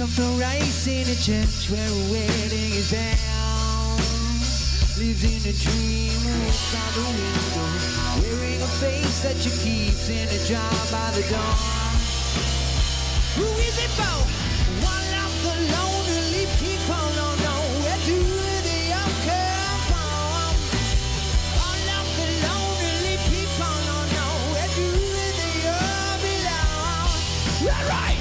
of the rice in a church where a wedding is down. Lives in a dream, looks out the window, wearing a face that she keeps in a jar by the dawn. Who is it for? One of the lonely people don't know where do they all come from. All of the lonely people don't know where do they all belong. All right.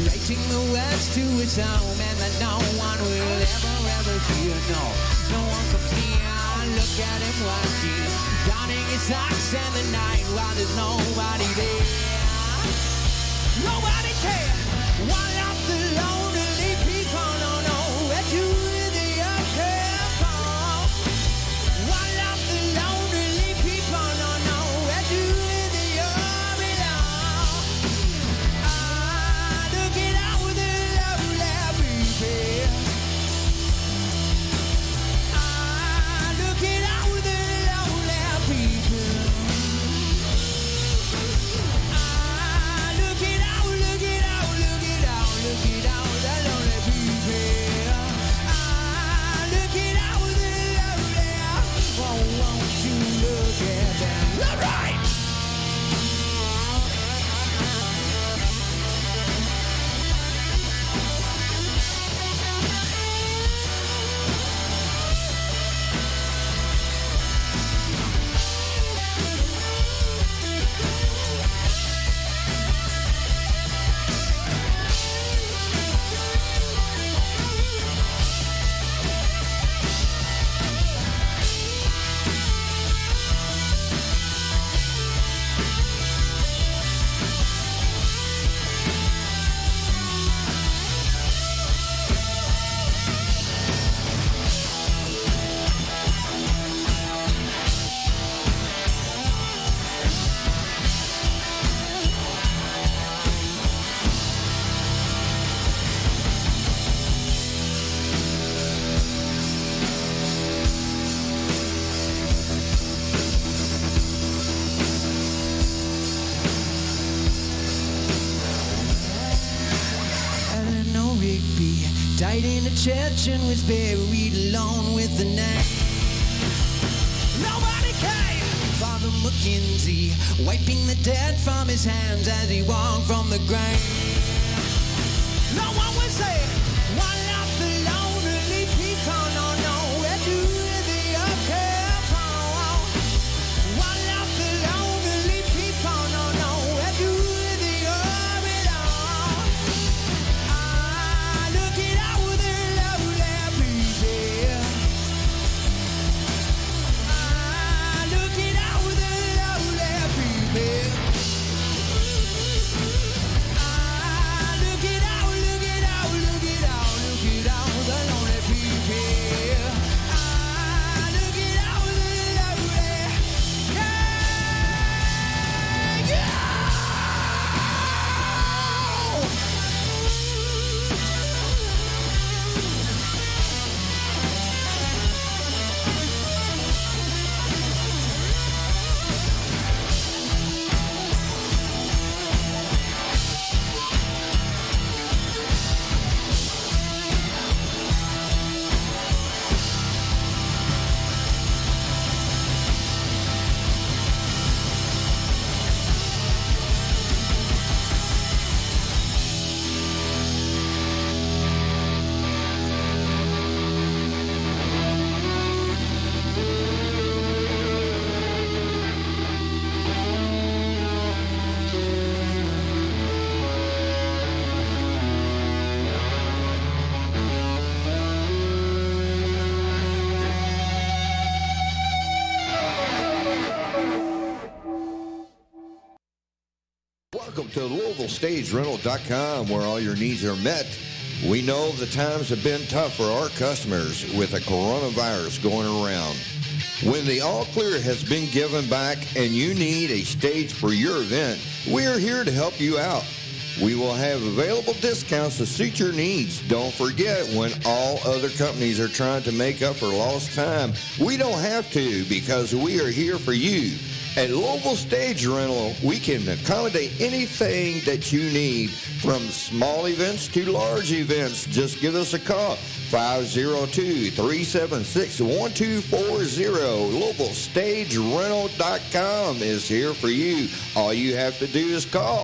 Writing the words to his home, and that no one will ever hear. No one comes near. Look at him working, donning his socks in the night while there's nobody there. Nobody cares. One of the lonely people don't know where do they all come from. One of the lonely people don't know where do they all belong. Look it out with the lonely people. Look it out with the lonely people. Look it out, look it out, look it out, look it out, the lonely people. Look it out with the lonely. Oh, won't you look at them? All right. Died in a church and was buried alone with the night. Nobody came. Father McKenzie wiping the dirt from his hands as he walked from the grave. No one would say, one of the lonely people don't know where do they all come from. One of the lonely people don't know where do they all belong. Look it out with the lonely people. Look it out with the lonely people. Look it out, look it out, look it out, look it out, the lonely people. Look it out with the lonely. Yeah, yeah. Welcome to LouisvilleStageRental.com, where all your needs are met. We know the times have been tough for our customers with the coronavirus going around. When the all clear has been given back and you need a stage for your event, we are here to help you out. We will have available discounts to suit your needs. Don't forget, when all other companies are trying to make up for lost time, we don't have to because we are here for you. At Louisville Stage Rental, we can accommodate anything that you need, from small events to large events. Just give us a call, 502-376-1240. LouisvilleStageRental.com is here for you. All you have to do is call.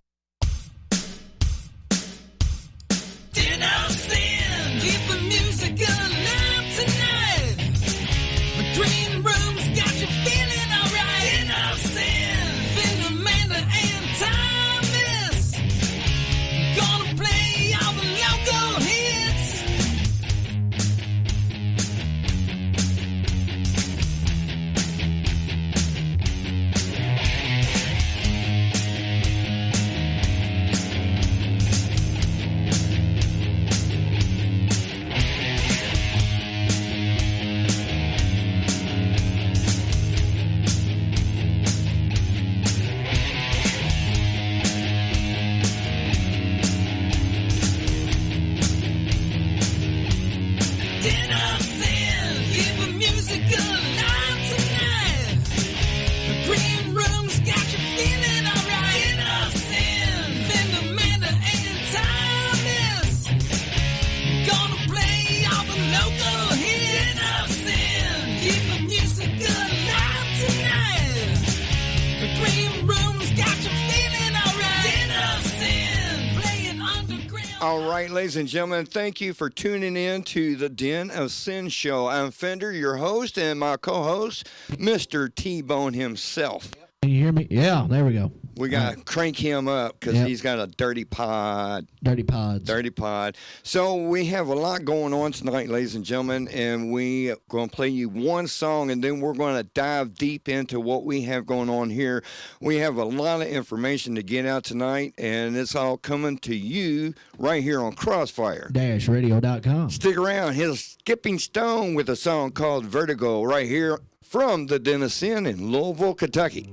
All right, ladies and gentlemen, thank you for tuning in to the Den of Sin Show. I'm Fender, your host, and my co-host, Mr. T-Bone himself. Can you hear me? Yeah, there we go. We got to crank him up because he's got a dirty pod. Dirty pods. Dirty pod. So we have a lot going on tonight, ladies and gentlemen, and we are going to play you one song, and then we're going to dive deep into what we have going on here. We have a lot of information to get out tonight, and it's all coming to you right here on Crossfire-Radio.com. Stick around. Here's Skipping Stone with a song called Vertigo right here from the Den of Sin in Louisville, Kentucky.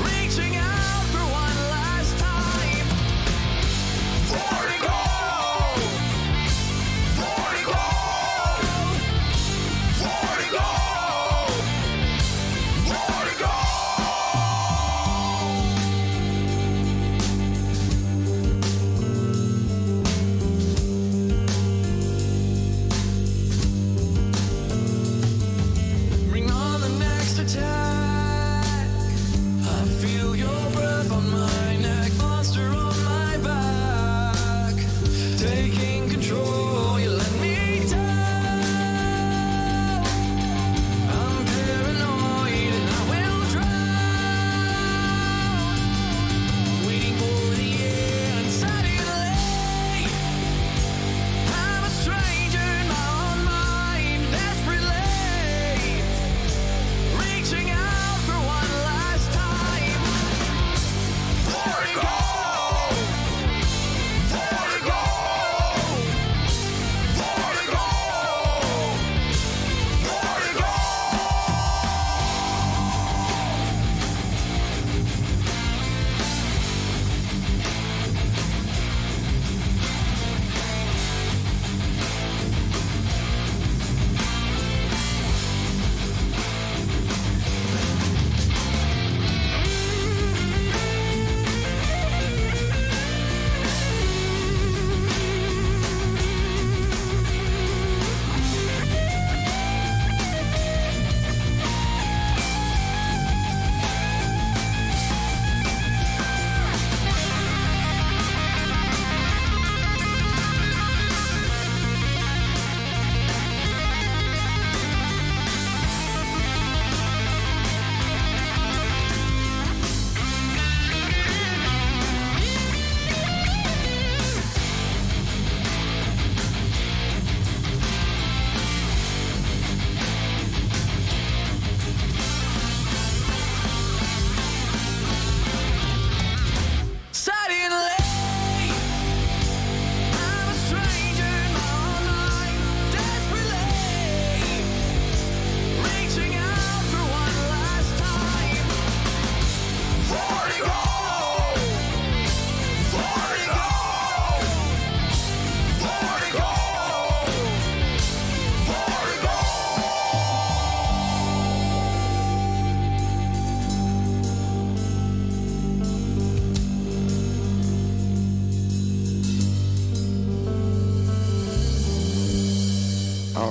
Reaching out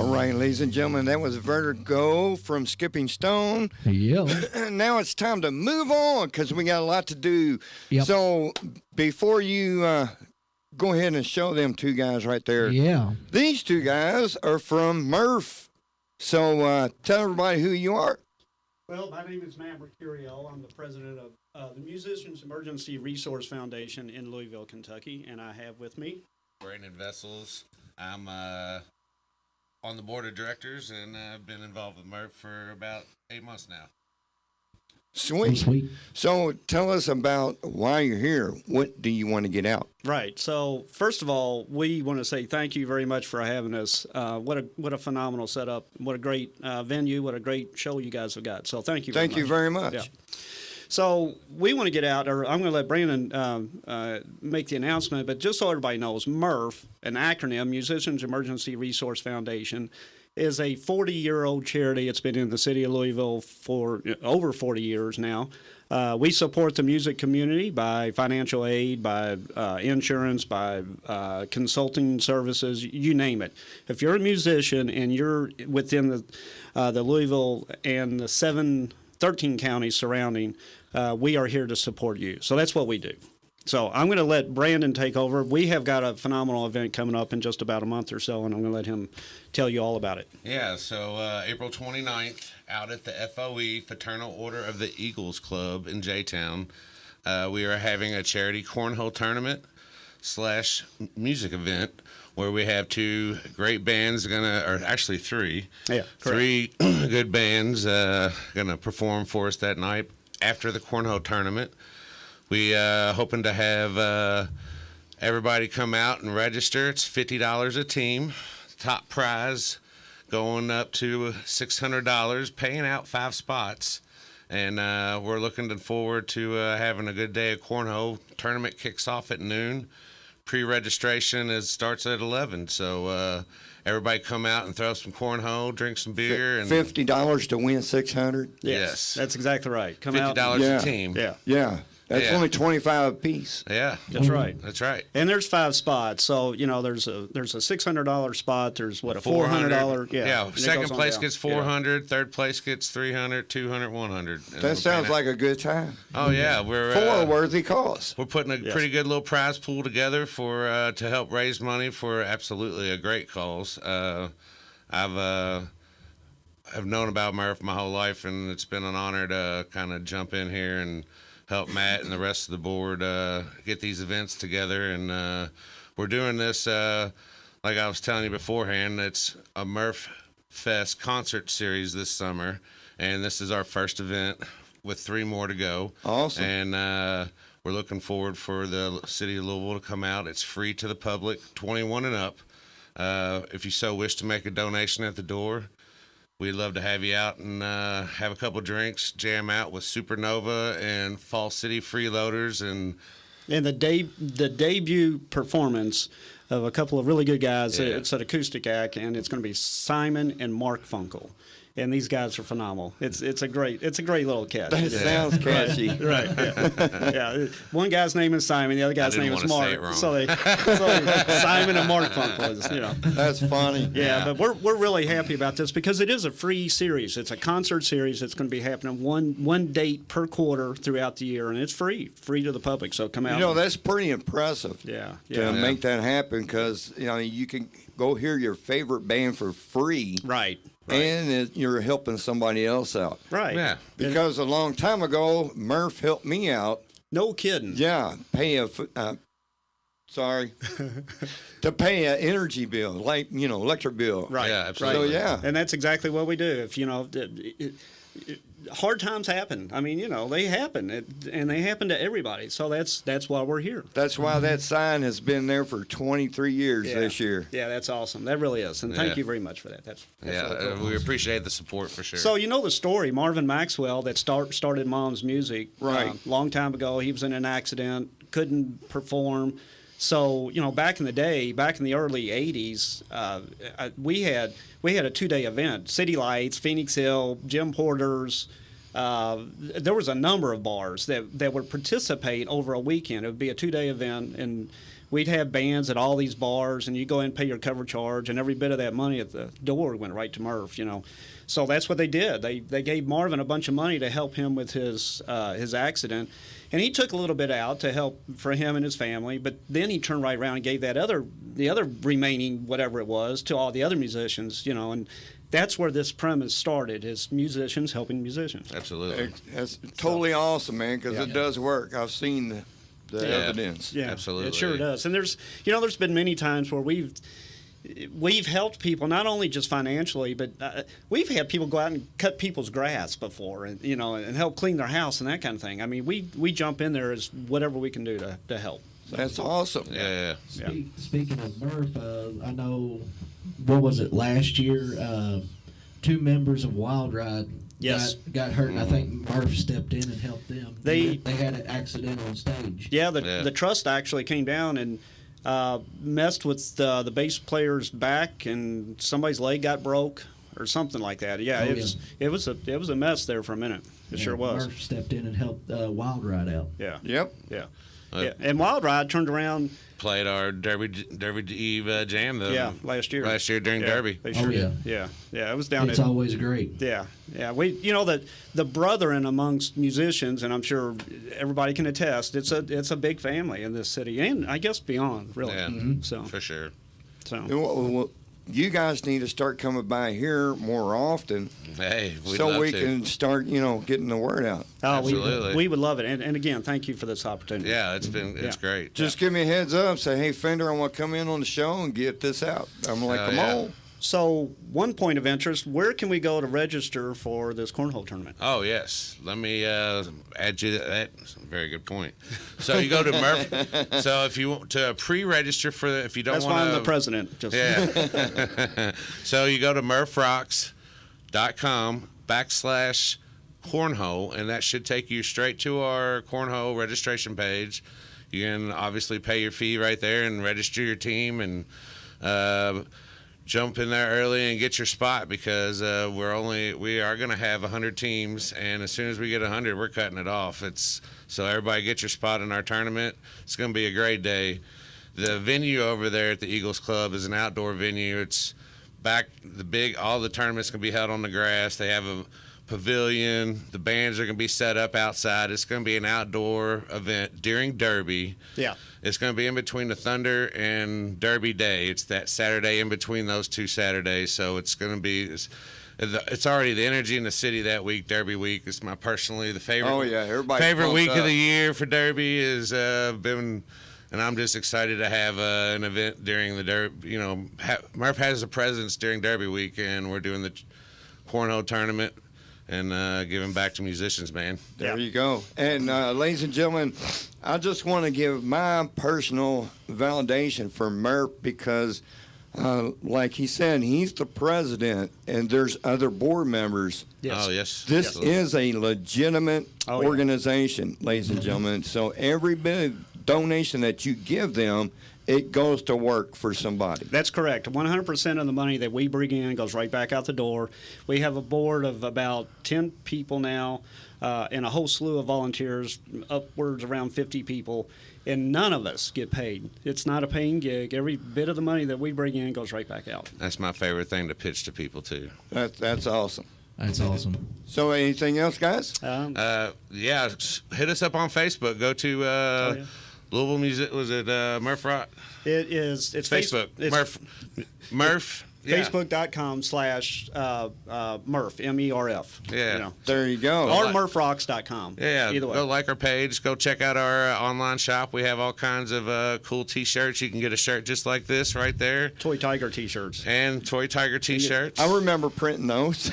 All right, ladies and gentlemen, that was Vertigo from Skipping Stone. Yeah. Now it's time to move on because we got a lot to do. Yep. So before you go ahead and show them two guys right there. Yeah. These two guys are from Murph. So tell everybody who you are. Well, my name is Matt Mercurio. I'm the president of the Musicians Emergency Resource Foundation in Louisville, Kentucky, and I have with me Brandon Vessels. I'm on the board of directors, and I've been involved with Murph for about 8 months now. Sweet. Sweet. So tell us about why you're here. What do you want to get out? Right. So first of all, we want to say thank you very much for having us. What a phenomenal setup. What a great venue. What a great show you guys have got. So thank you. Thank you very much. Yeah. So we want to get out, or I'm going to let Brandon make the announcement, but just so everybody knows, MRF, an acronym, Musicians Emergency Resource Foundation, is a 40-year-old charity. It's been in the city of Louisville for over 40 years now. We support the music community by financial aid, by insurance, by consulting services, you name it. If you're a musician and you're within the Louisville and the 13 counties surrounding, we are here to support you. So that's what we do. So I'm going to let Brandon take over. We have got a phenomenal event coming up in just about a month or so, and I'm going to let him tell you all about it. Yeah, so April 29th, out at the FOE, Fraternal Order of the Eagles Club in J-Town, we are having a charity cornhole tournament / music event where we have two great bands or actually three. Yeah, correct. Three good bands gonna perform for us that night after the cornhole tournament. We hoping to have everybody come out and register. It's $50 a team. Top prize going up to $600, paying out 5 spots. And we're looking forward to having a good day of cornhole. Tournament kicks off at noon. Pre-registration starts at 11. So everybody come out and throw some cornhole, drink some beer. And $50 to win 600. Yes. That's exactly right. Come $50 out. Yeah. a team. Yeah. Yeah. That's Yeah. only 25 a piece. Yeah. That's right. That's right. And there's 5 spots, so there's a $600 spot. There's a $400. Yeah. and it Second goes on place down. gets 400. Third place gets 300. 200. 100. And That we're sounds paying like a good time. Oh yeah, we're For a worthy cause. we're putting a pretty good little prize pool together for to help raise money for absolutely a great cause. I've known about Murph my whole life, and it's been an honor to kind of jump in here and help Matt and the rest of the board get these events together. And we're doing this, like I was telling you beforehand, it's a Murph Fest concert series this summer, and this is our first event with 3 more to go. Awesome. And we're looking forward for the city of Louisville to come out. It's free to the public, 21 and up. If you so wish to make a donation at the door, we'd love to have you out and have a couple drinks, jam out with Supernova and Fall City Freeloaders. And And the debut performance of a couple of really good guys. Yeah. It's an acoustic act, and it's going to be Simon and Mark Funkel. And these guys are phenomenal. It's a great little catch. That sounds catchy. Right. Yeah. One guy's name is Simon. The other guy's didn't name is wanna say Mark. it So Simon and Mark Funkel is. That's funny. Yeah, but we're really happy about this because it is a free series. It's a concert series. It's going to be happening one date per quarter throughout the year, and it's free to the public. So come out. That's pretty impressive. Yeah. To make that happen because you can go hear your favorite band for free. Right. And you're helping somebody else out. Right. yeah, Because a long time ago, Murph helped me out. No kidding. Yeah, pay to pay an energy bill, like electric bill. Right. Yeah, absolutely. So yeah, And that's exactly what we do. If hard times happen. I mean, they happen, and they happen to everybody. So that's why we're here. that's why that sign has been there for 23 years Yeah. this year. Yeah, that's awesome. That really is. And thank Yeah. you very much for that. That's yeah. really cool. We appreciate the support for sure. So the story, Marvin Maxwell, that started Mom's Music. Right. Long time ago, he was in an accident, couldn't perform. So back in the day, back in the early '80s, we had a 2-day event. City Lights, Phoenix Hill, Jim Porter's. There was a number of bars that would participate over a weekend. It would be a 2-day event, and we'd have bands at all these bars, and you go in and pay your cover charge, and every bit of that money at the door went right to Murph, you know. So that's what they did. They gave Marvin a bunch of money to help him with his accident, and he took a little bit out to help for him and his family. But then he turned right around and gave the other remaining whatever it was to all the other musicians, you know, and that's where this premise started: is musicians helping musicians. Absolutely. That's totally awesome, man, because it does work. I've seen the evidence. Yeah, absolutely. It sure does. And there's been many times where we've helped people, not only just financially, but we've had people go out and cut people's grass before, and you know, and help clean their house and that kind of thing. I mean, we jump in there as whatever we can do to help. That's awesome. Yeah. Speaking of Murph, I know, what was it, last year, 2 members of Wild Ride got hurt, and I think Murph stepped in and helped them. They had an accident on stage. Yeah, the trust actually came down and messed with the bass player's back, and somebody's leg got broke or something like that. Yeah, it was a mess there for a minute. It sure was. Murph stepped in and helped Wild Ride out. Yeah. Yep. Yeah. Yeah. And Wild Ride turned around. Played our Derby Eve jam last year. Last year during Derby. They sure did. Yeah. It was down. It's always great. Yeah. We, you know, the brethren amongst musicians, and I'm sure everybody can attest, it's a big family in this city, and I guess beyond, really. Yeah. So For sure. So. Well, you guys need to start coming by here more often, Hey, so we can start, getting the word out. Oh, Absolutely. we would love it, and again, thank you for this opportunity. Yeah, it's great. Just give me a heads up. Say, hey, Fender, I want to come in on the show and get this out. I'm like, come on. So, one point of interest: where can we go to register for this cornhole tournament? Oh yes, let me add you that. That's a very good point. So you go to Murph. So if you want to pre-register if you don't want to, that's why I'm the president. Just yeah. So you go to murphrocks.com/cornhole, and that should take you straight to our cornhole registration page. You can obviously pay your fee right there and register your team and jump in there early and get your spot, because we are going to have 100 teams, and as soon as we get 100, we're cutting it off. So everybody get your spot in our tournament. It's going to be a great day. The venue over there at the Eagles Club is an outdoor venue. It's all the tournaments can be held on the grass. They have a pavilion. The bands are going to be set up outside. It's going to be an outdoor event during Derby. Yeah. It's going to be in between the Thunder and Derby Day. It's that Saturday in between those 2 Saturdays. So it's going to be, it's already the energy in the city that week. Derby week is the favorite. Oh yeah, everybody. Favorite week of the year for Derby has been, and I'm just excited to have an event during the Derby. You know, Murph has a presence during Derby week, and we're doing the cornhole tournament and giving back to musicians, man. There you go. And ladies and gentlemen, I just want to give my personal validation for Murph, because like he said, he's the president and there's other board members. Yes. Oh, yes. This is a legitimate organization, ladies and gentlemen. So every bit of donation that you give them, it goes to work for somebody. That's correct. 100% of the money that we bring in goes right back out the door. We have a board of about 10 people now, and a whole slew of volunteers, upwards around 50 people, and none of us get paid. It's not a paying gig. Every bit of the money that we bring in goes right back out. That's my favorite thing to pitch to people, too. That's awesome. That's awesome. So anything else, guys? Yeah, hit us up on Facebook. Go to Louisville Music. Was it Murph Rock? It's Facebook. Murph. Yeah. Facebook.com/Murph, MERF. Yeah. You know. There you go. Or MurphRocks.com. Yeah, Either way. go like our page. Go check out our online shop. We have all kinds of cool T-shirts. You can get a shirt just like this right there. Toy Tiger T-shirts. And Toy Tiger T-shirts. I remember printing those.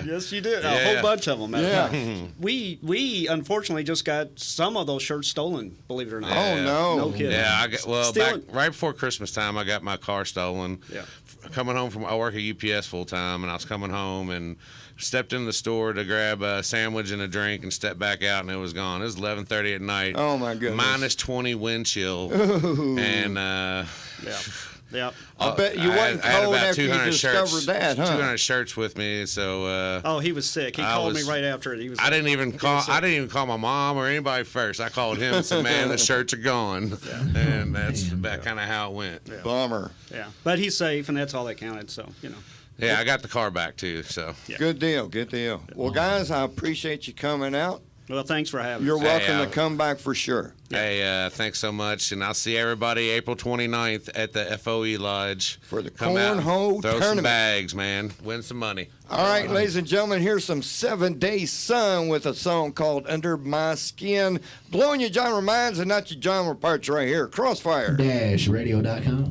Yes, you did. A whole bunch of them. Yeah. We unfortunately just got some of those shirts stolen, believe it or not. Oh, no. No kidding. Yeah, Stealing- right before Christmas time, I got my car stolen. Yeah. Coming home I work at UPS full time, and I was coming home and stepped in the store to grab a sandwich and a drink and stepped back out, and it was gone. It was 11:30 at night. Oh, my goodness. -20 wind chill. And Yep. I bet you wasn't I had cold about after you 200 discovered shirts, that, huh? 200 shirts with me, so. Oh, he was sick. He called me right after it. He was. I didn't even call my mom or anybody first. I called him and said, "Man, the shirts are gone," and that's kind of how it went. Yeah. Bummer. Yeah, but he's safe, and that's all that counted. So Yeah, I got the car back too. So Good deal. Good deal. Well, guys, I appreciate you coming out. Well, thanks for having You're us. welcome to come back for sure. Hey, thanks so much, and I'll see everybody April 29th at the FOE Lodge For the Come out, cornhole throw some tournament. bags, man. Win some money. All right, ladies and gentlemen, here's some 7 Day Sun with a song called Under My Skin. Blowing your genre minds and not your genre parts right here. Crossfire. Radio.com.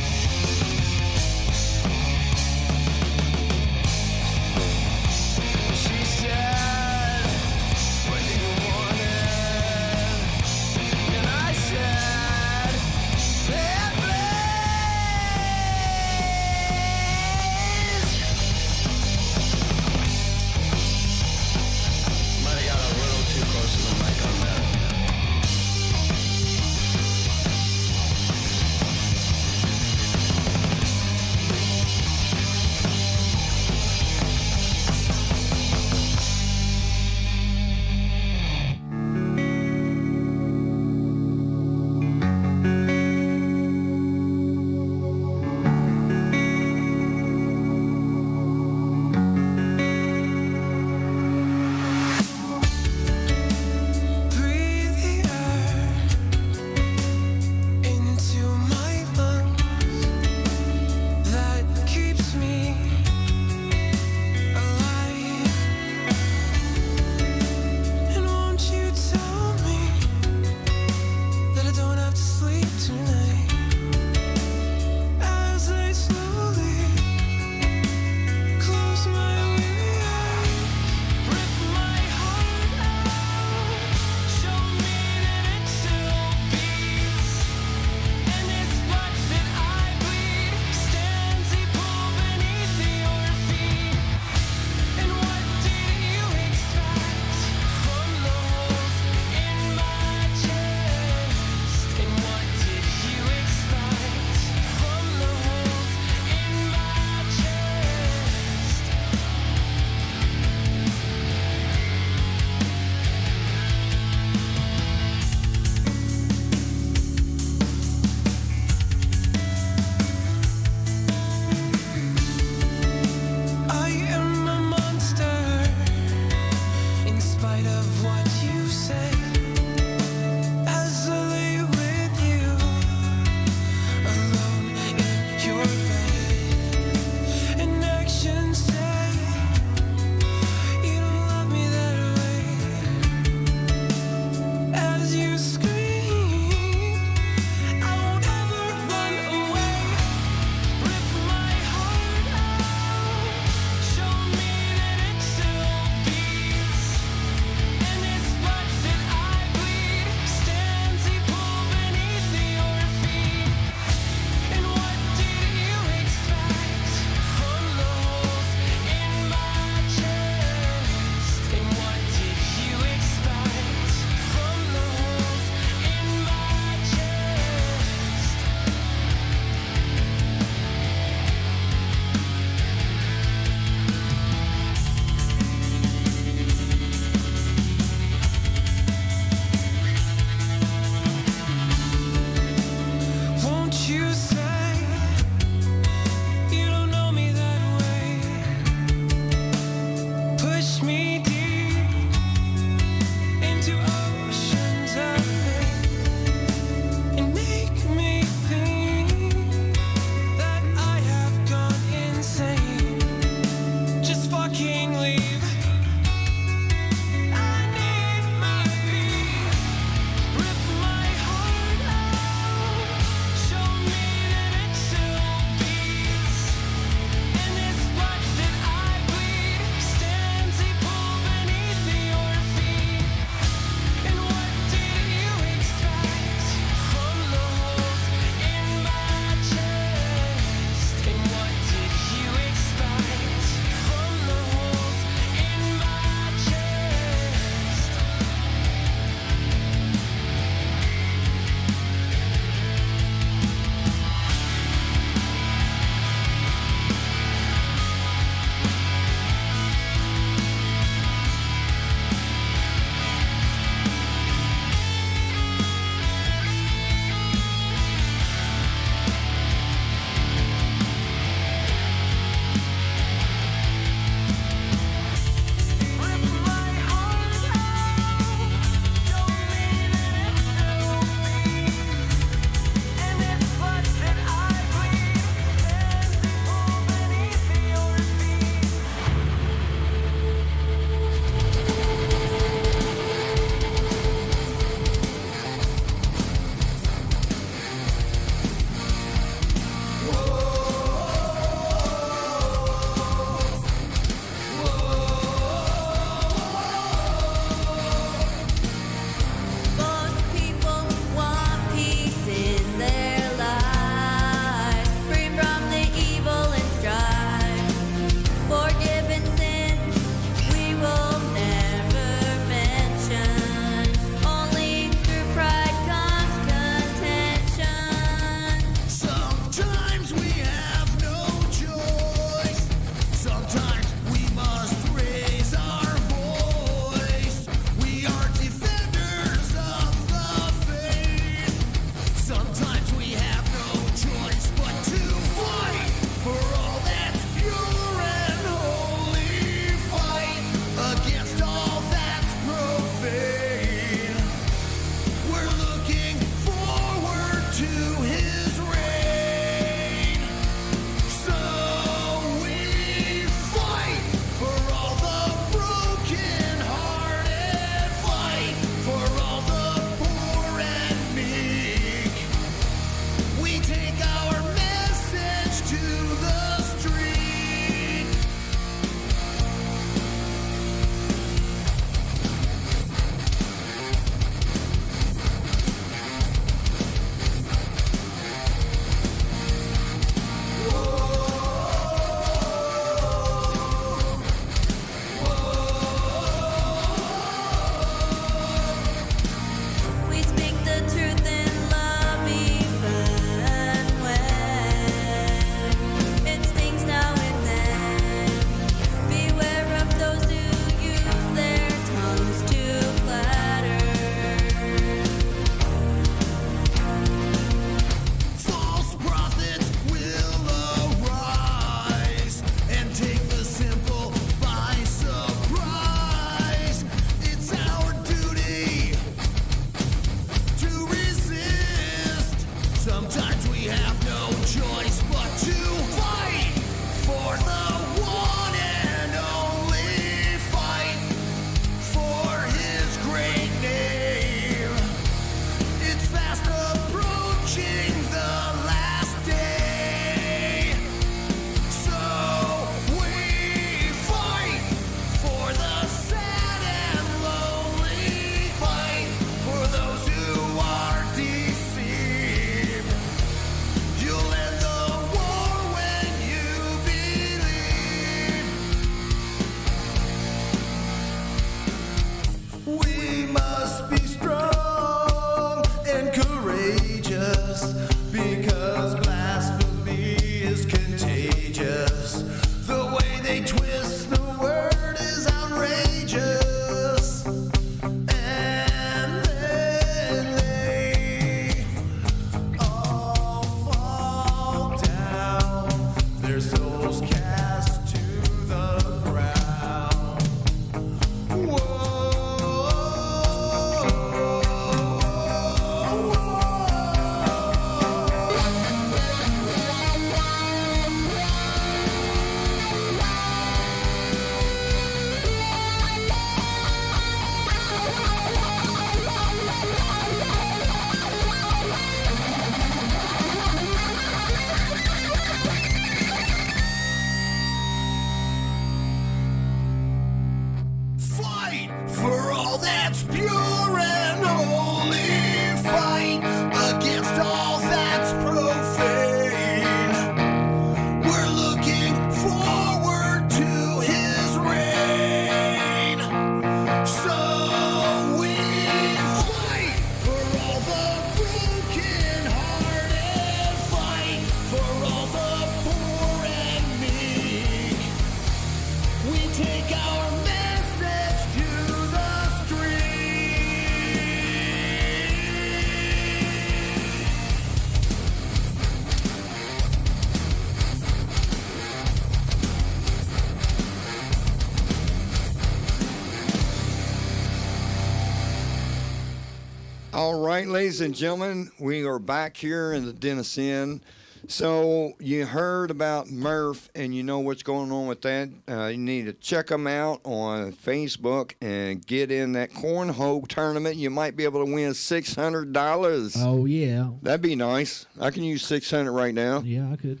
All right, ladies and gentlemen, we are back here in the Dennis Inn. So you heard about Murph, and you know what's going on with that. You need to check them out on Facebook and get in that cornhole tournament. You might be able to win $600. Oh, yeah. That'd be nice. I can use $600 right now. Yeah, I could.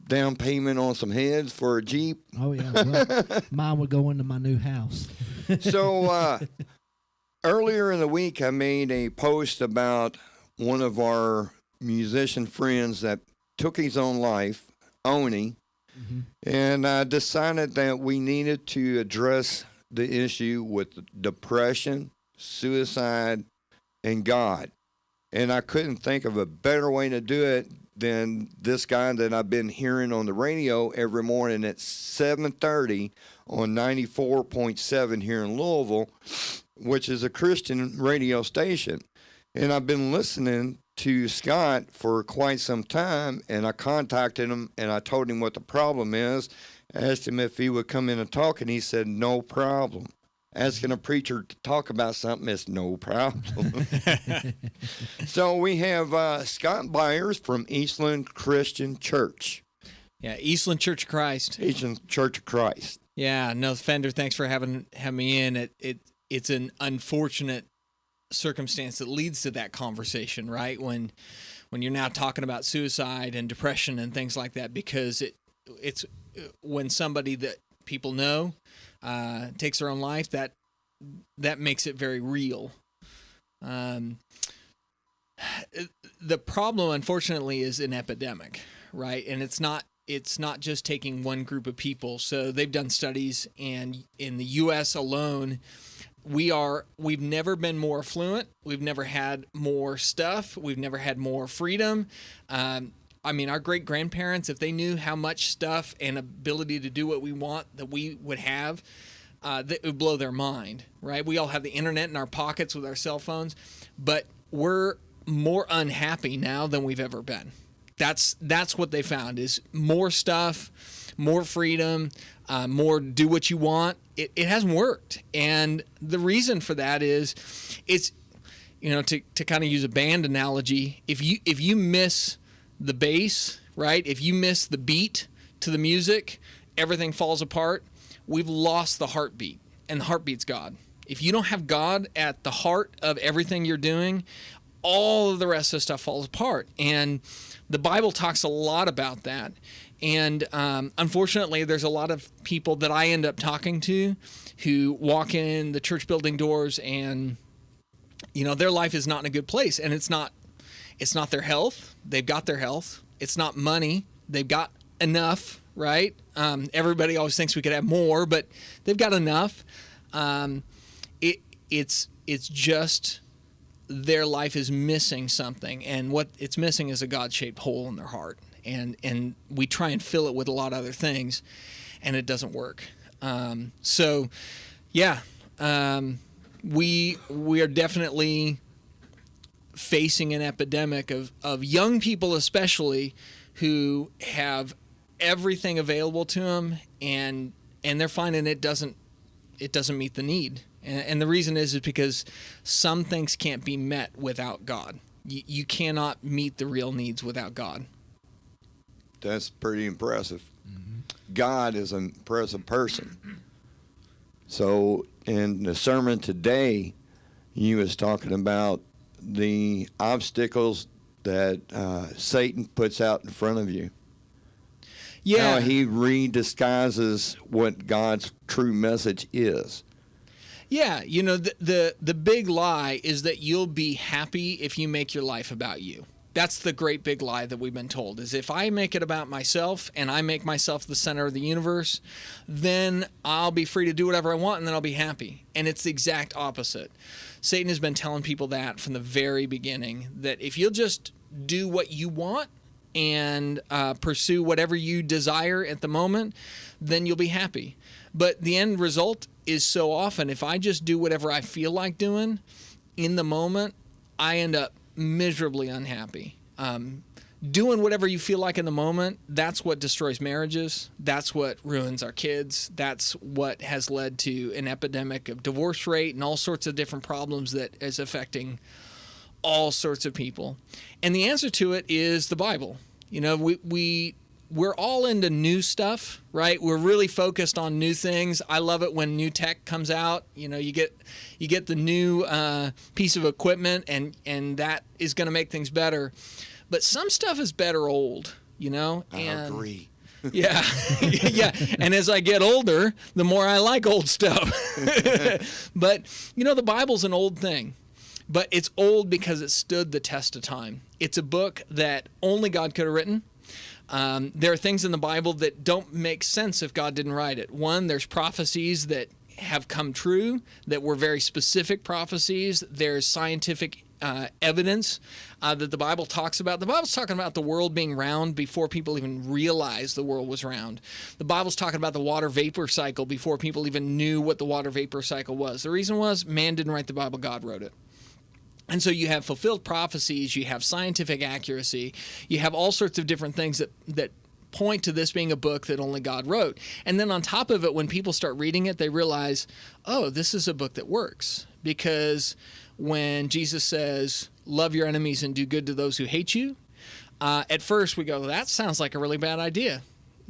Down payment on some heads for a Jeep. Oh, yeah. Well, mine would go into my new house. So earlier in the week, I made a post about one of our musician friends that took his own life, Oni, and I decided that we needed to address the issue with depression, suicide, and God. And I couldn't think of a better way to do it than this guy that I've been hearing on the radio every morning at 7:30 on 94.7 here in Louisville, which is a Christian radio station. And I've been listening to Scott for quite some time, and I contacted him, and I told him what the problem is. I asked him if he would come in and talk, and he said, no problem. Asking a preacher to talk about something is no problem. So we have Scott Byers from Eastland Christian Church. Yeah, Eastland Church of Christ. Eastland Church of Christ. Yeah, no, Fender, thanks for having me in. It's an unfortunate circumstance that leads to that conversation, right? When you're now talking about suicide and depression and things like that, because it's when somebody that people know takes their own life, that makes it very real. The problem, unfortunately, is an epidemic, right? And it's not just taking one group of people. So they've done studies, and in the U.S. alone, we've never been more affluent. We've never had more stuff. We've never had more freedom. I mean, our great-grandparents, if they knew how much stuff and ability to do what we want that we would have, that would blow their mind, right? We all have the internet in our pockets with our cell phones, but we're more unhappy now than we've ever been. That's what they found, is more stuff, more freedom, more do what you want. It hasn't worked. And the reason for that is it's, to kind of use a band analogy, if you miss the bass, right? If you miss the beat to the music, everything falls apart. We've lost the heartbeat, and the heartbeat's God. If you don't have God at the heart of everything you're doing, all of the rest of the stuff falls apart. And the Bible talks a lot about that. And unfortunately, there's a lot of people that I end up talking to who walk in the church building doors and, their life is not in a good place. And it's not their health. They've got their health. It's not money. They've got enough, right? Everybody always thinks we could have more, but they've got enough. It's just their life is missing something, and what it's missing is a God-shaped hole in their heart. And we try and fill it with a lot of other things, and it doesn't work. We are definitely facing an epidemic of young people, especially, who have everything available to them, and they're finding it doesn't meet the need. And the reason is because some things can't be met without God. You cannot meet the real needs without God. That's pretty impressive. Mm-hmm. God is an impressive person. So in the sermon today, you was talking about the obstacles that Satan puts out in front of you. Yeah. How he redisguises what God's true message is. Yeah, the big lie is that you'll be happy if you make your life about you. That's the great big lie that we've been told, is if I make it about myself and I make myself the center of the universe, then I'll be free to do whatever I want and then I'll be happy. And it's the exact opposite. Satan has been telling people that from the very beginning, that if you'll just do what you want and pursue whatever you desire at the moment, then you'll be happy. But the end result is so often, if I just do whatever I feel like doing in the moment, I end up miserably unhappy. Doing whatever you feel like in the moment, that's what destroys marriages. That's what ruins our kids. That's what has led to an epidemic of divorce rate and all sorts of different problems that is affecting all sorts of people. And the answer to it is the Bible. You know, we're all into new stuff, right? We're really focused on new things. I love it when new tech comes out. You know, you get the new piece of equipment, and that is going to make things better. But some stuff is better old, you know? I agree. Yeah. Yeah. And as I get older, the more I like old stuff. But, you know, the Bible's an old thing. But it's old because it stood the test of time. It's a book that only God could have written. There are things in the Bible that don't make sense if God didn't write it. One, there's prophecies that have come true that were very specific prophecies. There's scientific evidence that the Bible talks about. The Bible's talking about the world being round before people even realized the world was round. The Bible's talking about the water vapor cycle before people even knew what the water vapor cycle was. The reason was man didn't write the Bible, God wrote it. And so you have fulfilled prophecies, you have scientific accuracy, you have all sorts of different things that point to this being a book that only God wrote. And then on top of it, when people start reading it, they realize, oh, this is a book that works. Because when Jesus says, love your enemies and do good to those who hate you, at first we go, that sounds like a really bad idea.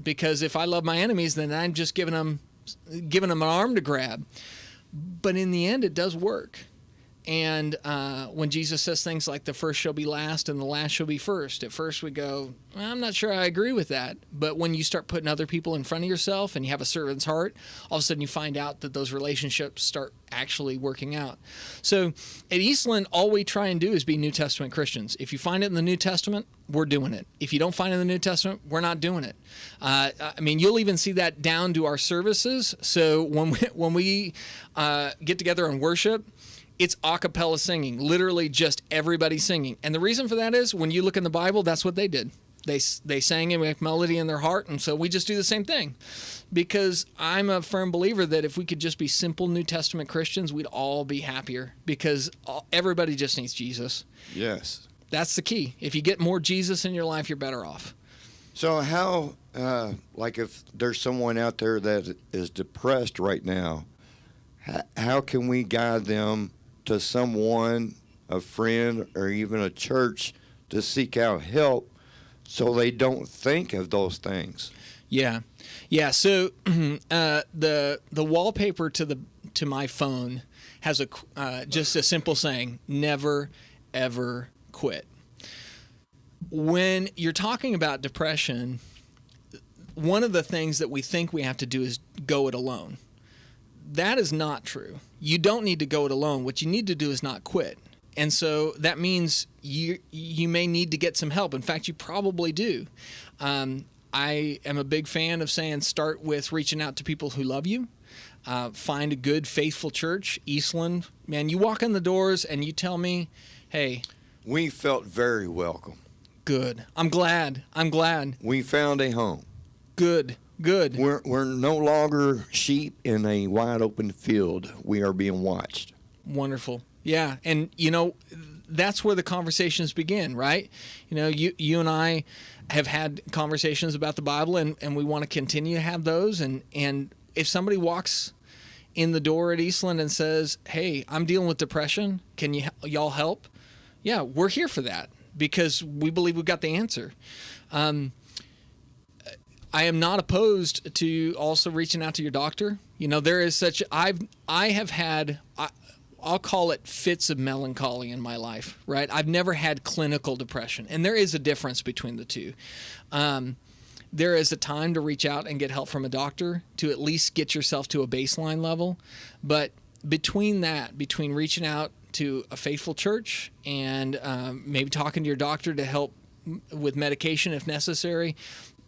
Because if I love my enemies, then I'm just giving them an arm to grab. But in the end, it does work. And when Jesus says things like the first shall be last and the last shall be first, at first we go, well, I'm not sure I agree with that. But when you start putting other people in front of yourself and you have a servant's heart, all of a sudden you find out that those relationships start actually working out. So at Eastland, all we try and do is be New Testament Christians. If you find it in the New Testament, we're doing it. If you don't find it in the New Testament, we're not doing it. I mean, you'll even see that down to our services. So when we get together and worship, it's a cappella singing, literally just everybody singing. And the reason for that is when you look in the Bible, that's what they did. They sang it with melody in their heart, and so we just do the same thing. Because I'm a firm believer that if we could just be simple New Testament Christians, we'd all be happier because everybody just needs Jesus. Yes. That's the key. If you get more Jesus in your life, you're better off. So how, like if there's someone out there that is depressed right now, how can we guide them to someone, a friend, or even a church to seek out help so they don't think of those things? Yeah. So the wallpaper to my phone has just a simple saying: never, ever quit. When you're talking about depression, one of the things that we think we have to do is go it alone. That is not true. You don't need to go it alone. What you need to do is not quit. And so that means you may need to get some help. In fact, you probably do. I am a big fan of saying start with reaching out to people who love you. Find a good, faithful church. Eastland, man, you walk in the doors and you tell me, hey. We felt very welcome. Good. I'm glad. We found a home. Good. We're no longer sheep in a wide open field. We are being watched. Wonderful. Yeah. And, you know, that's where the conversations begin, right? You know, you and I have had conversations about the Bible, and we want to continue to have those. And if somebody walks in the door at Eastland and says, hey, I'm dealing with depression, can y'all help? Yeah, we're here for that because we believe we've got the answer. I am not opposed to also reaching out to your doctor. You know, there is I have had, I'll call it fits of melancholy in my life, right? I've never had clinical depression, and there is a difference between the two. There is a time to reach out and get help from a doctor to at least get yourself to a baseline level. But between reaching out to a faithful church and maybe talking to your doctor to help with medication if necessary,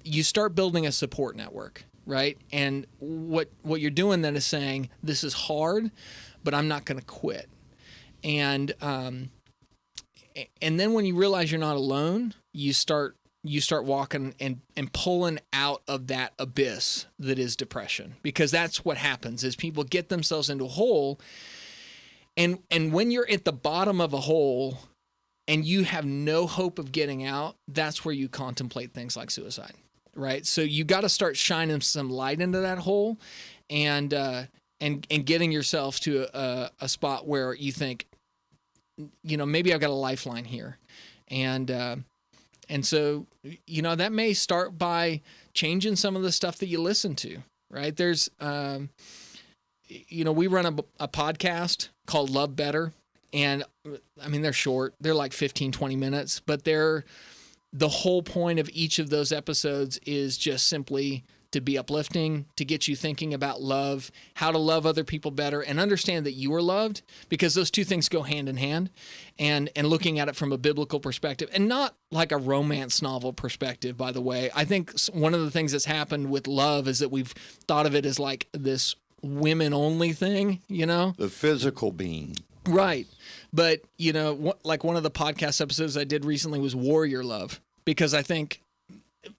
you start building a support network, right? And what you're doing then is saying, this is hard, but I'm not going to quit. And then when you realize you're not alone, you start walking and pulling out of that abyss that is depression, because that's what happens is people get themselves into a hole. And when you're at the bottom of a hole and you have no hope of getting out, that's where you contemplate things like suicide. Right, so you got to start shining some light into that hole, and getting yourself to a spot where you think, maybe I've got a lifeline here. And so, that may start by changing some of the stuff that you listen to, right? There's, we run a podcast called Love Better. And I mean, they're short. They're like 15, 20 minutes, but the whole point of each of those episodes is just simply to be uplifting, to get you thinking about love, how to love other people better, and understand that you are loved, because those two things go hand in hand, and looking at it from a biblical perspective, and not like a romance novel perspective, by the way. I think one of the things that's happened with love is that we've thought of it as like this women-only thing, The physical being. Right. But, like one of the podcast episodes I did recently was Warrior Love, because I think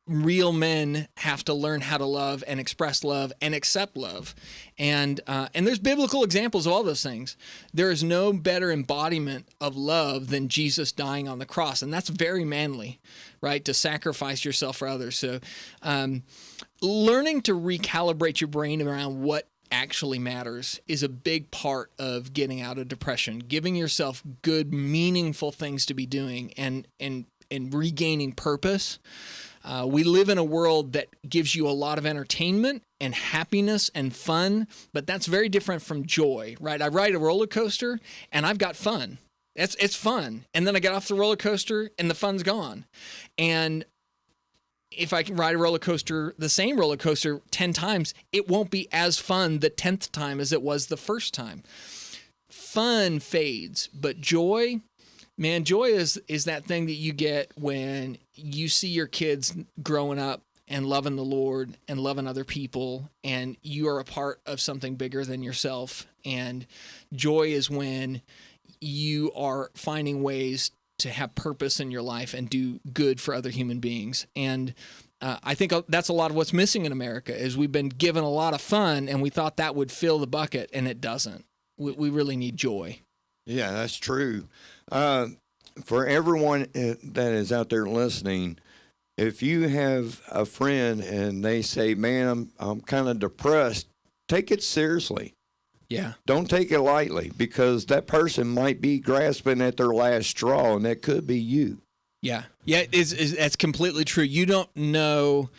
real men have to learn how to love and express love and accept love. And there's biblical examples of all those things. There is no better embodiment of love than Jesus dying on the cross. And that's very manly, right? To sacrifice yourself for others. So learning to recalibrate your brain around what actually matters is a big part of getting out of depression, giving yourself good, meaningful things to be doing and regaining purpose. We live in a world that gives you a lot of entertainment and happiness and fun, but that's very different from joy, right? I ride a roller coaster and I've got fun. It's fun. And then I get off the roller coaster and the fun's gone. And if I can ride a roller coaster, the same roller coaster 10 times, it won't be as fun the 10th time as it was the first time. Fun fades, but joy, man, joy is that thing that you get when you see your kids growing up and loving the Lord and loving other people, and you are a part of something bigger than yourself. And joy is when you are finding ways to have purpose in your life and do good for other human beings. And I think that's a lot of what's missing in America, is we've been given a lot of fun and we thought that would fill the bucket, and it doesn't. We really need joy. Yeah, that's true. For everyone that is out there listening, if you have a friend and they say, man, I'm kind of depressed, take it seriously. Yeah. Don't take it lightly, because that person might be grasping at their last straw, and that could be you. Yeah. Yeah, that's completely true. You don't know.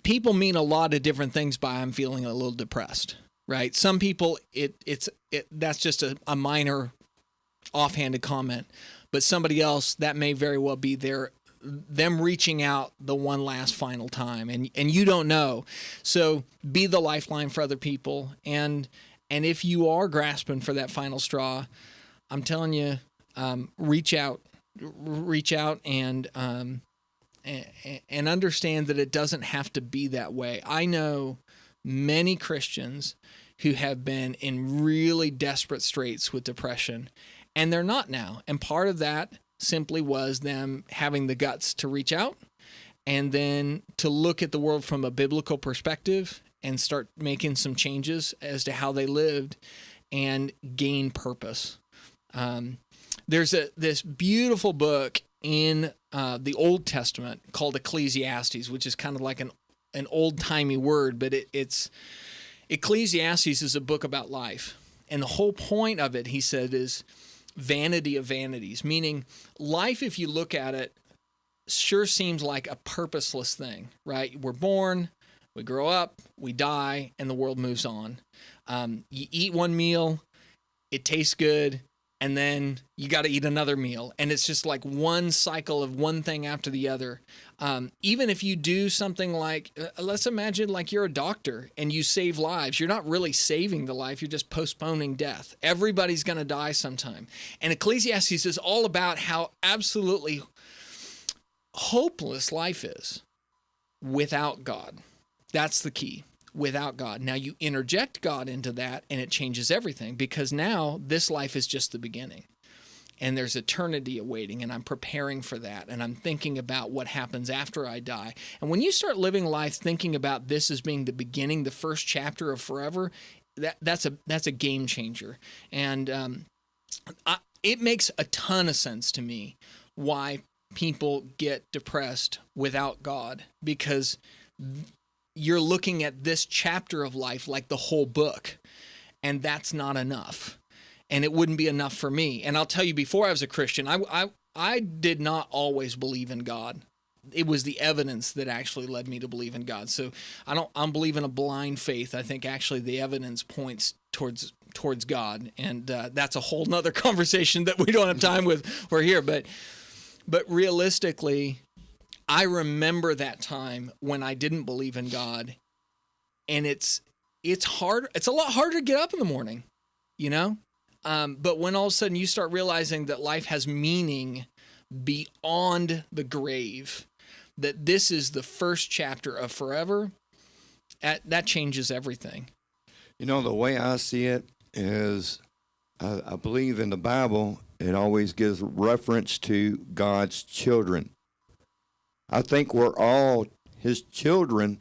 People mean a lot of different things by I'm feeling a little depressed, right? Some people, that's just a minor offhanded comment, but somebody else, that may very well be them reaching out the one last final time, and you don't know. So be the lifeline for other people, and if you are grasping for that final straw, I'm telling you, reach out and understand that it doesn't have to be that way. I know many Christians who have been in really desperate straits with depression, and they're not now. And part of that simply was them having the guts to reach out and then to look at the world from a biblical perspective and start making some changes as to how they lived and gain purpose. There's this beautiful book in the Old Testament called Ecclesiastes, which is kind of like an old-timey word, but it's Ecclesiastes is a book about life. And the whole point of it, he said, is vanity of vanities, meaning life, if you look at it, sure seems like a purposeless thing, right? We're born, we grow up, we die, and the world moves on. You eat one meal, it tastes good, and then you got to eat another meal. And it's just like one cycle of one thing after the other. Even if you do something like, let's imagine like you're a doctor and you save lives. You're not really saving the life. You're just postponing death. Everybody's going to die sometime. And Ecclesiastes is all about how absolutely hopeless life is without God. That's the key. Without God. Now you interject God into that and it changes everything, because now this life is just the beginning and there's eternity awaiting, and I'm preparing for that, and I'm thinking about what happens after I die. And when you start living life thinking about this as being the beginning, the first chapter of forever, that's a game changer. And it makes a ton of sense to me why people get depressed without God, because you're looking at this chapter of life like the whole book, and that's not enough. and it wouldn't be enough for me. And I'll tell you, before I was a Christian, I did not always believe in God. It was the evidence that actually led me to believe in God. So I don't believe in a blind faith. I think actually the evidence points towards God, and that's a whole nother conversation that we don't have time with. We're here, but realistically, I remember that time when I didn't believe in God, and it's hard. It's a lot harder to get up in the morning, you know. But when all of a sudden you start realizing that life has meaning beyond the grave, that this is the first chapter of forever, that changes everything. You know, the way I see it is, I believe in the Bible, it always gives reference to God's children. I think we're all his children,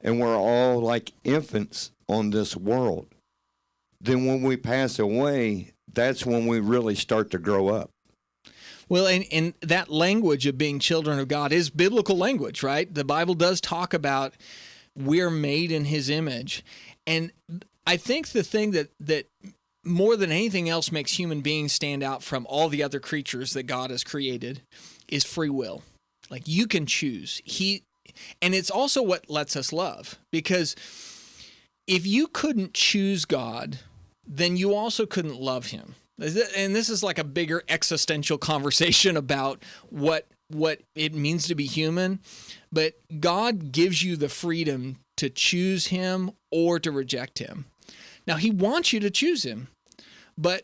and we're all like infants on this world. Then when we pass away, that's when we really start to grow up. Well, and that language of being children of God is biblical language, right? The Bible does talk about we're made in his image. And I think the thing that more than anything else makes human beings stand out from all the other creatures that God has created is free will. Like, you can choose. And it's also what lets us love, because if you couldn't choose God, then you also couldn't love him. And this is like a bigger existential conversation about what it means to be human. But God gives you the freedom to choose him or to reject him. Now, he wants you to choose him, but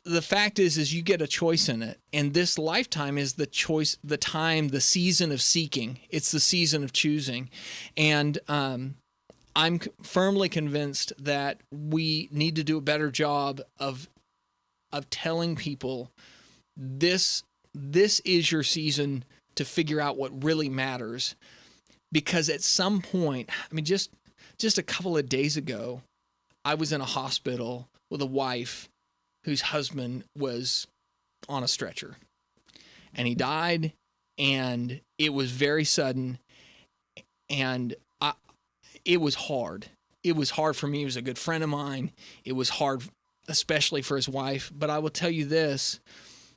the fact is you get a choice in it. And this lifetime is the choice, the time, the season of seeking. It's the season of choosing. And I'm firmly convinced that we need to do a better job of telling people this is your season to figure out what really matters. Because at some point, I mean, just a couple of days ago, I was in a hospital with a wife whose husband was on a stretcher, and he died, and it was very sudden, and it was hard. It was hard for me. He was a good friend of mine. It was hard, especially for his wife. But I will tell you this,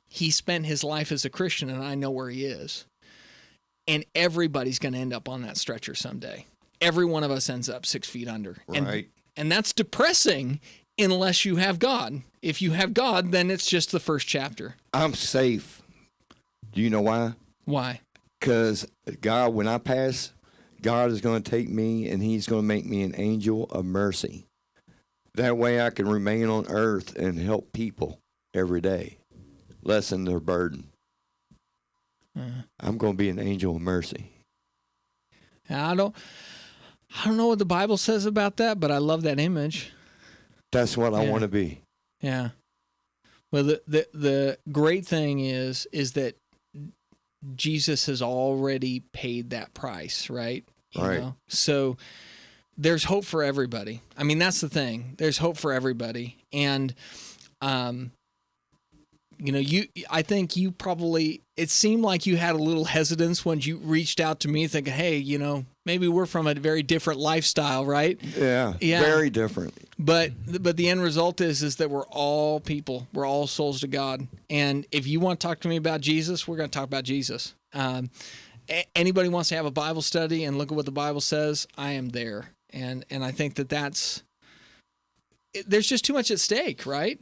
he spent his life as a Christian, and I know where he is. And everybody's going to end up on that stretcher someday. Every one of us ends up 6 feet under. Right. And that's depressing unless you have God. If you have God, then it's just the first chapter. I'm safe. Do you know why? Why? Because God, when I pass, God is going to take me and he's going to make me an angel of mercy. That way I can remain on earth and help people every day, lessen their burden. I'm going to be an angel of mercy. I don't know what the Bible says about that, but I love that image. That's what I want to be. Yeah. Well, the great thing is that Jesus has already paid that price, right? You know? So there's hope for everybody. I mean, that's the thing. There's hope for everybody. And, I think you probably, it seemed like you had a little hesitance when you reached out to me thinking, hey, maybe we're from a very different lifestyle, right? Yeah. Very different. But the end result is that we're all people. We're all souls to God. And if you want to talk to me about Jesus, we're going to talk about Jesus. Anybody wants to have a Bible study and look at what the Bible says, I am there. And I think there's just too much at stake, right?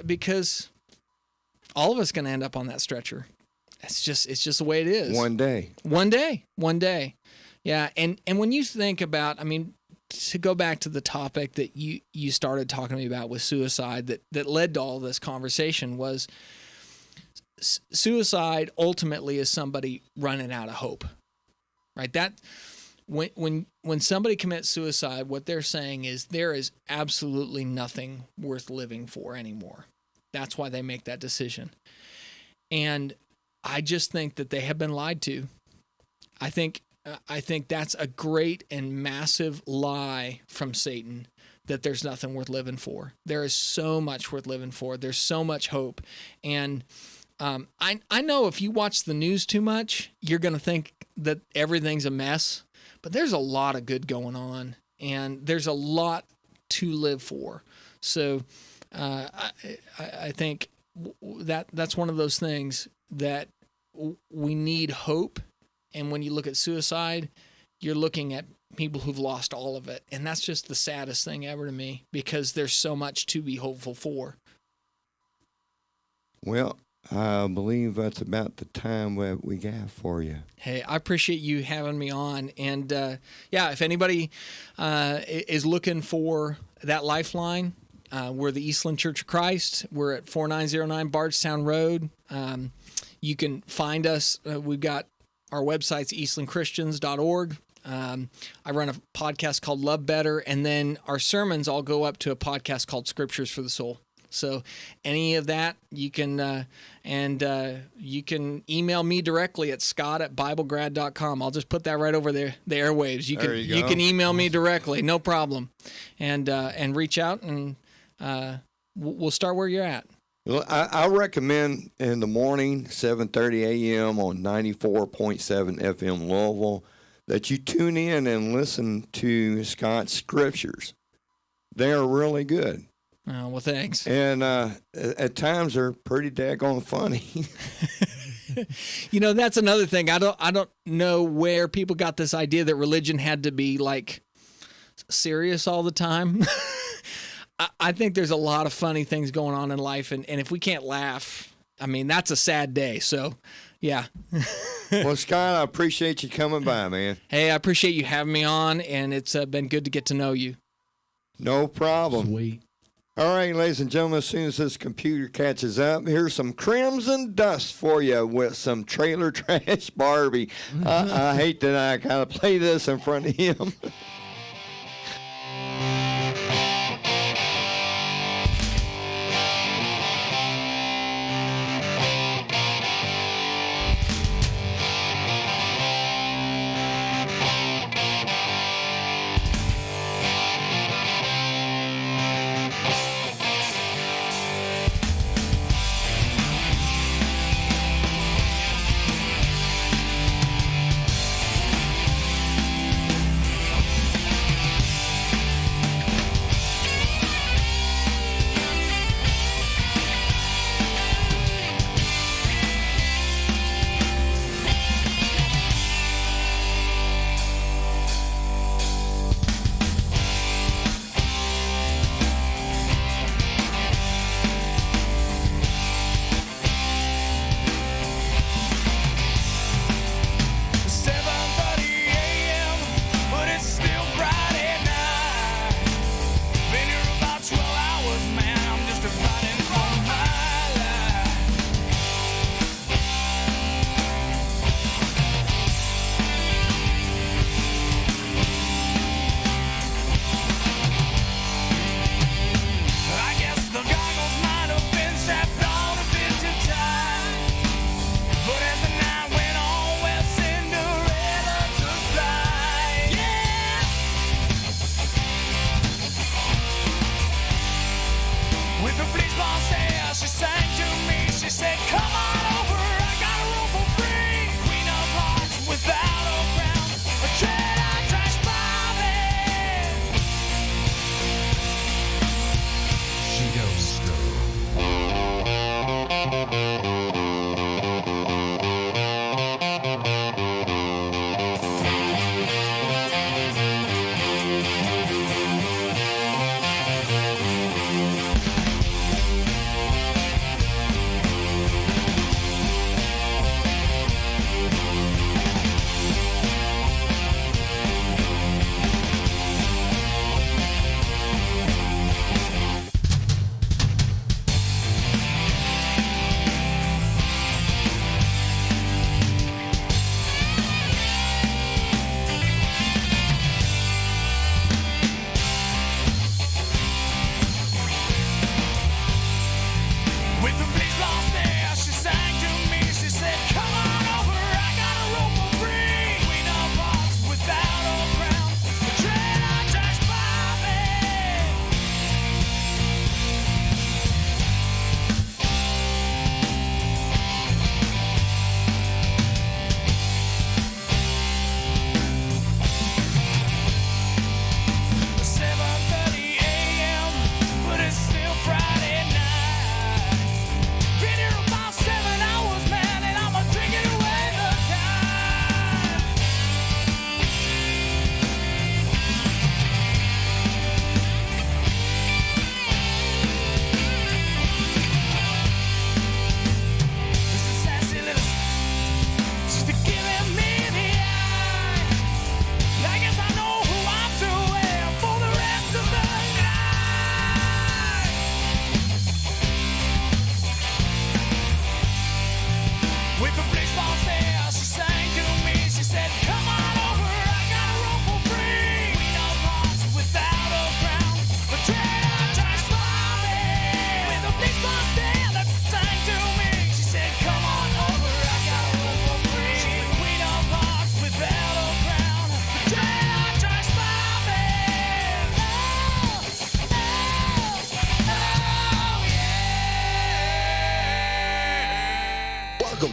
Because all of us going to end up on that stretcher. It's just the way it is. One day. Yeah. And when you think about, I mean, to go back to the topic that you started talking to me about with suicide that led to all this conversation was suicide ultimately is somebody running out of hope, right? That when somebody commits suicide, what they're saying is there is absolutely nothing worth living for anymore. That's why they make that decision. And I just think that they have been lied to. I think that's a great and massive lie from Satan, that there's nothing worth living for. There is so much worth living for. There's so much hope. And I know if you watch the news too much, you're going to think that everything's a mess. But there's a lot of good going on, and there's a lot to live for. So I think that's one of those things that we need hope. And when you look at suicide, you're looking at people who've lost all of it. And that's just the saddest thing ever to me, because there's so much to be hopeful for. Well, I believe that's about the time that we got for you. Hey, I appreciate you having me on. And if anybody is looking for that lifeline, we're the Eastland Church of Christ. We're at 4909 Bardstown Road. You can find us. We've got our website's eastlandchristians.org. I run a podcast called Love Better, and then our sermons all go up to a podcast called Scriptures for the Soul. So any of that, you can you can email me directly at scott@biblegrad.com. I'll just put that right over there, the airwaves. You can email me directly, no problem, and reach out, and we'll start where you're at. Well, I recommend in the morning, 7:30 a.m. on 94.7 FM Louisville, that you tune in and listen to Scott's scriptures. They are really good. Oh, well, thanks. And at times they're pretty daggone funny. That's another thing. I don't know where people got this idea that religion had to be like serious all the time. I think there's a lot of funny things going on in life, and if we can't laugh, I mean, that's a sad day. So, yeah. Well, Scott, I appreciate you coming by, man. Hey, I appreciate you having me on, and it's been good to get to know you. No problem. Sweet. All right, ladies and gentlemen, as soon as this computer catches up, here's some Crimson Dust for you with some Trailer Trash Barbie. I hate that I gotta play this in front of him.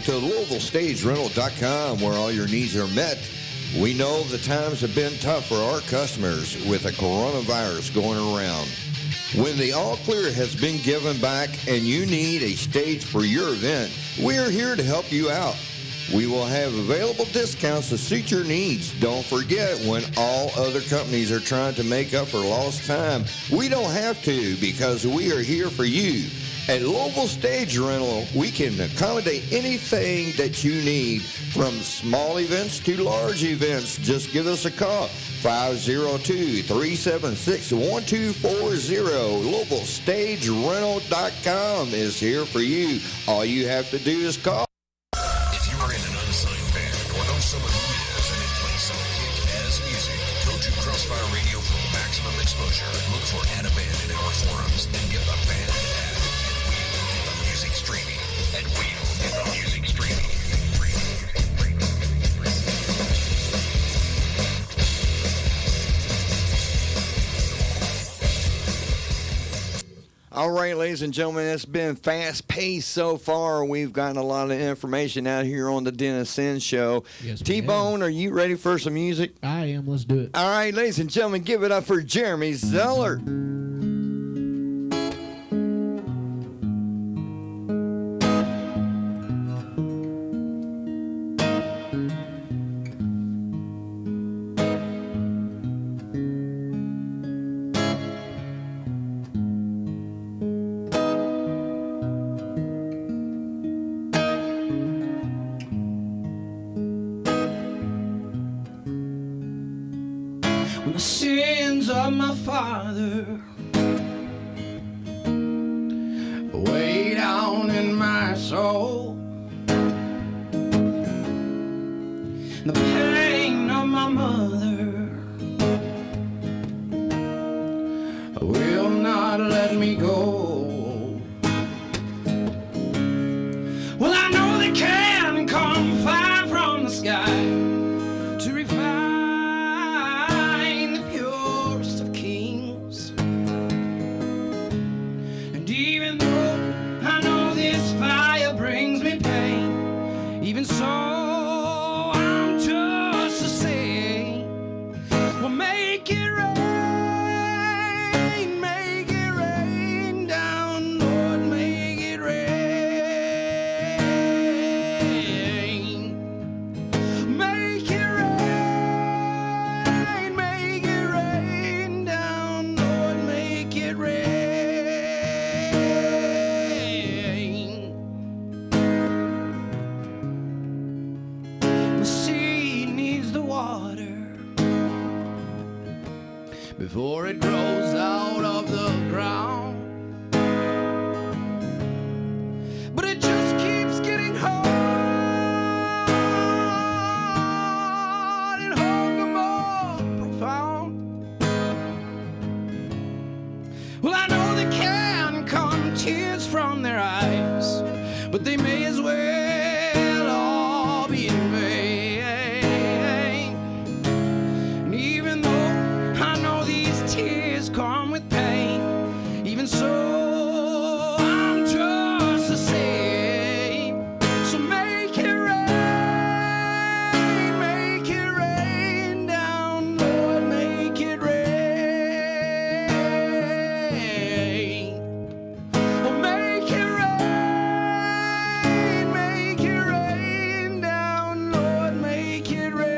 to LouisvilleStageRental.com, where all your needs are met. We know the times have been tough for our customers with the coronavirus going around. When the all clear has been given back and you need a stage for your event, we are here to help you out. We will have available discounts to suit your needs. Don't forget, when all other companies are trying to make up for lost time, we don't have to, because we are here for you. At Louisville Stage Rental, we can accommodate anything that you need, from small events to large events. Just give us a call. 502-376-1240. LouisvilleStageRental.com is here for you. All you have to do is call. If you are in an unsigned band or know someone who is and it plays some kick-ass music, go to Crossfire Radio for maximum exposure. Look for Add a Band in our forums and get the band added. And we will get the music streaming. And we will get the music streaming. All right, ladies and gentlemen, it's been fast-paced so far. We've gotten a lot of information out here on the Dennis Sin Show. Yes, we T-Bone, have. are you ready for some music? I am. Let's do it. All right, ladies and gentlemen, give it up for Jeremy Zeller. When the sins of my father way down in my soul, the pain of my mother will not let me go. Well, I know they can come fire from the sky to refine the purest of kings. And even though I know this fire brings me pain, even so I'm just the same. Well, make it rain down, Lord, make it rain. Make it rain down, Lord, make it rain. The seed needs the water before it grows out of the ground, but it just keeps getting hard and hunger more profound. Well, I know they can come tears from their eyes, but they may as well all be in vain. And even though I know these tears come with pain, even so I'm just the same. So make it rain down, Lord, make it rain. Oh, make it rain down, Lord, make it rain.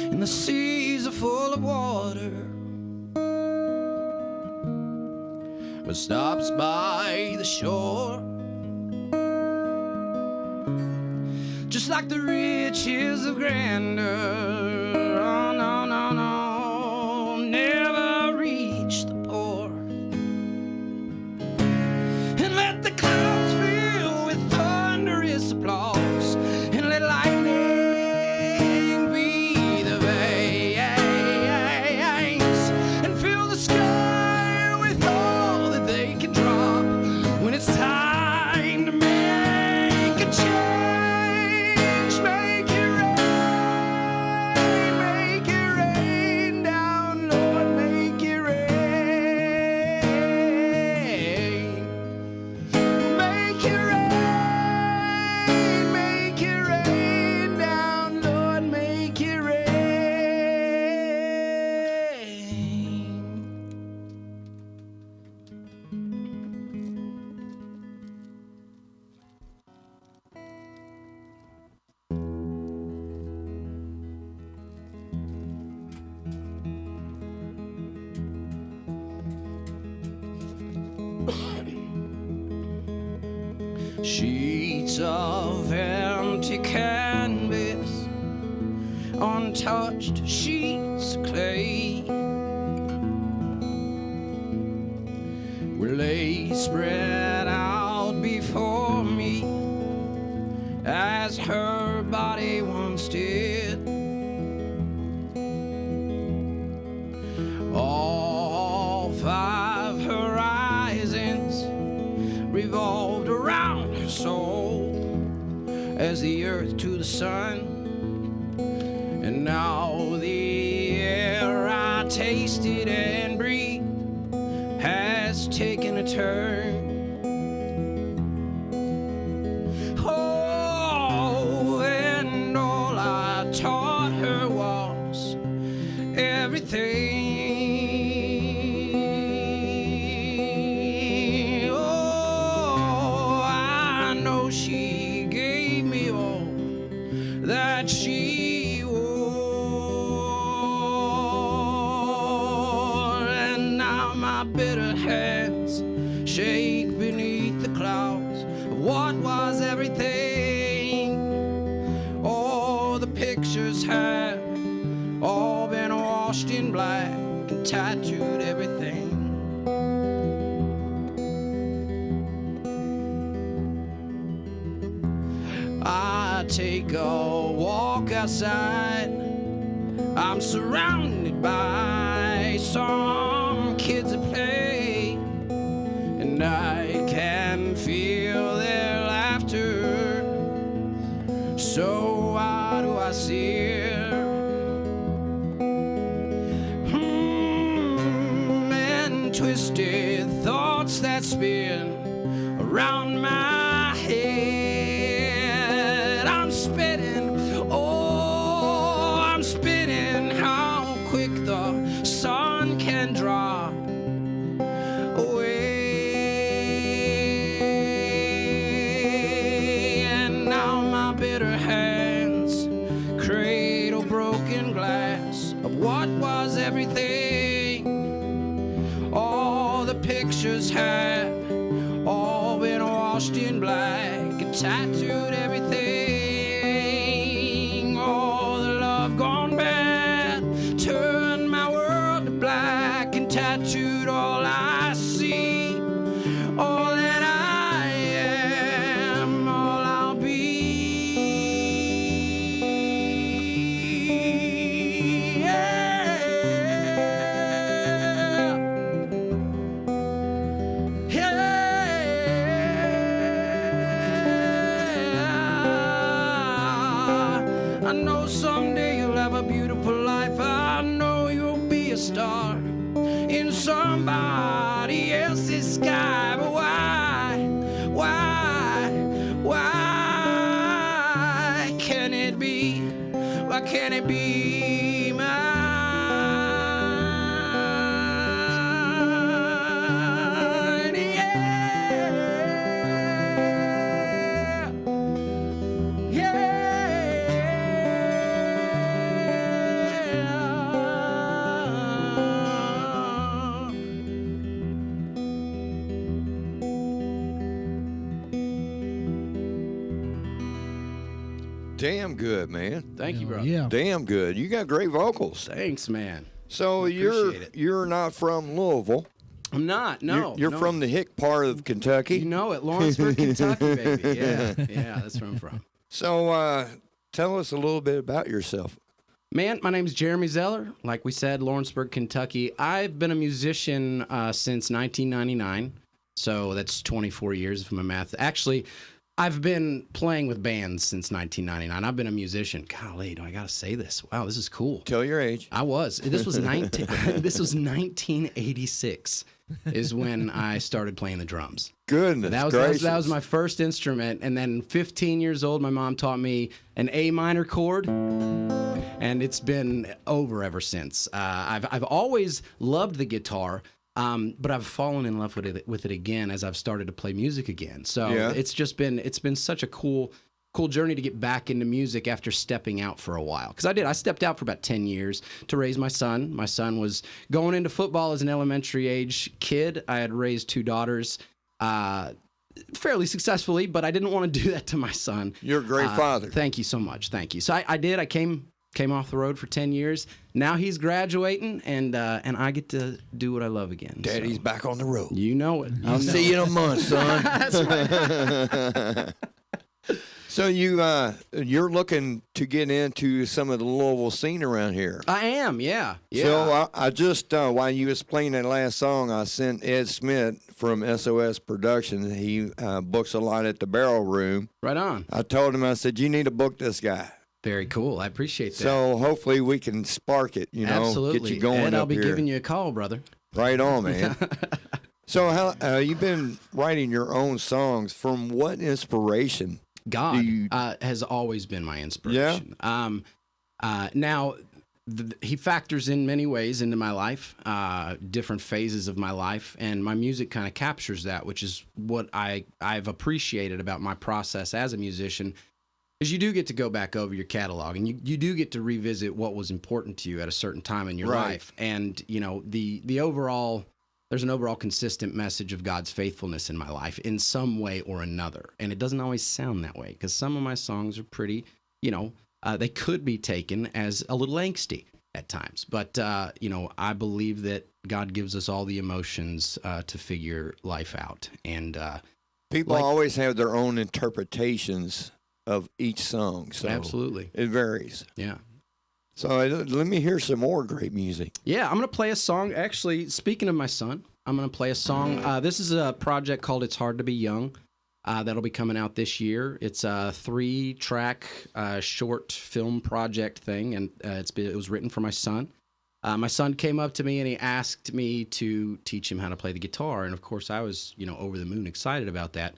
And the seas are full of water, but stops by the shore. Just like the riches of grandeur, oh, no, no, no, never reach the poor. And let the clouds fill with thunderous applause, and let lightning be the veins, and fill the sky with all that they can drop when it's time untouched sheets of clay were lay spread out before me as her body once did. All 5 horizons revolved around her soul as the earth to the sun. And now the air I tasted and breathed has taken a turn. Oh, and all I taught her was everything. Oh, I know she gave me all that she wore, and now my bitter hands shake beneath the clouds of what was everything. All the pictures have all been washed in black and tattooed everything. I take a walk outside. I'm surrounded by some kids at play, and I can feel their laughter. So why do I see her? And twisted thoughts that spin around my head. I'm spinning, oh, I'm spinning. How quick the sun can drop away. And now my bitter hands cradle broken glass of what was everything. All the pictures have all been washed in black and tattooed everything. All the love gone bad turned my world to black and tattooed all I see, all that I am, all I'll be. Yeah. I know someday you'll have a beautiful life. I know you'll be a star in somebody else's sky. But why can it be? Why can't it be mine? Damn good, man. Thank you, brother. Yeah. Damn good. You got great vocals. Thanks, man. So you're not from Louisville. I'm not. No. You're no. from the hick part of Kentucky. You know it, Lawrenceburg, Kentucky, baby. Yeah, that's where I'm from. So tell us a little bit about yourself. Man, my name's Jeremy Zeller. Like we said, Lawrenceburg, Kentucky. I've been a musician since 1999, so that's 24 years if my math. Actually, I've been playing with bands since 1999. I've been a musician. Golly, do I gotta say this? Wow, this is cool. Tell your age. I was. This was 1986 is when I started playing the drums. Goodness That gracious. was my first instrument, and then 15 years old, my mom taught me an A minor chord, and it's been over ever since. I've always loved the guitar, but I've fallen in love with it again as I've started to play music again. So Yeah. it's been such a cool journey to get back into music after stepping out for a while. Because I stepped out for about 10 years to raise my son. My son was going into football as an elementary age kid. I had raised 2 daughters fairly successfully, but I didn't want to do that to my son. You're a great father. Thank you so much. Thank you. So I did. I came came off the road for 10 years. Now he's graduating, and I get to do what I love again. Daddy's so. back on the road. You know it. I'll see you in a month, son. That's right. So you're looking to get into some of the Louisville scene around here. I am, yeah. So I just while you was playing that last song, I sent Ed Smith from SOS Productions. He books a lot at the Barrel Room. Right on. I told him, I said, you need to book this guy. Very cool. I appreciate that. So hopefully we can spark it, Absolutely. get you going Ed, up I'll be here. giving you a call, brother. Right on, man. So how you've been writing your own songs from what inspiration? God has always been my inspiration. Yeah. Now, he factors in many ways into my life, different phases of my life, and my music kind of captures that, which is what I've appreciated about my process as a musician, is you do get to go back over your catalog, and you do get to revisit what was important to you at a certain time in your life. And, the overall... There's an overall consistent message of God's faithfulness in my life in some way or another. And it doesn't always sound that way because some of my songs are pretty, they could be taken as a little angsty at times. But, I believe that God gives us all the emotions to figure life out. And people always have their own interpretations of each song. So absolutely. It varies. Yeah. So let me hear some more great music. Yeah, I'm going to play a song. Actually, speaking of my son, I'm going to play a song. This is a project called It's Hard to Be Young. That'll be coming out this year. It's a 3-track short film project thing, and it was written for my son. My son came up to me and he asked me to teach him how to play the guitar. And of course, I was, over the moon excited about that.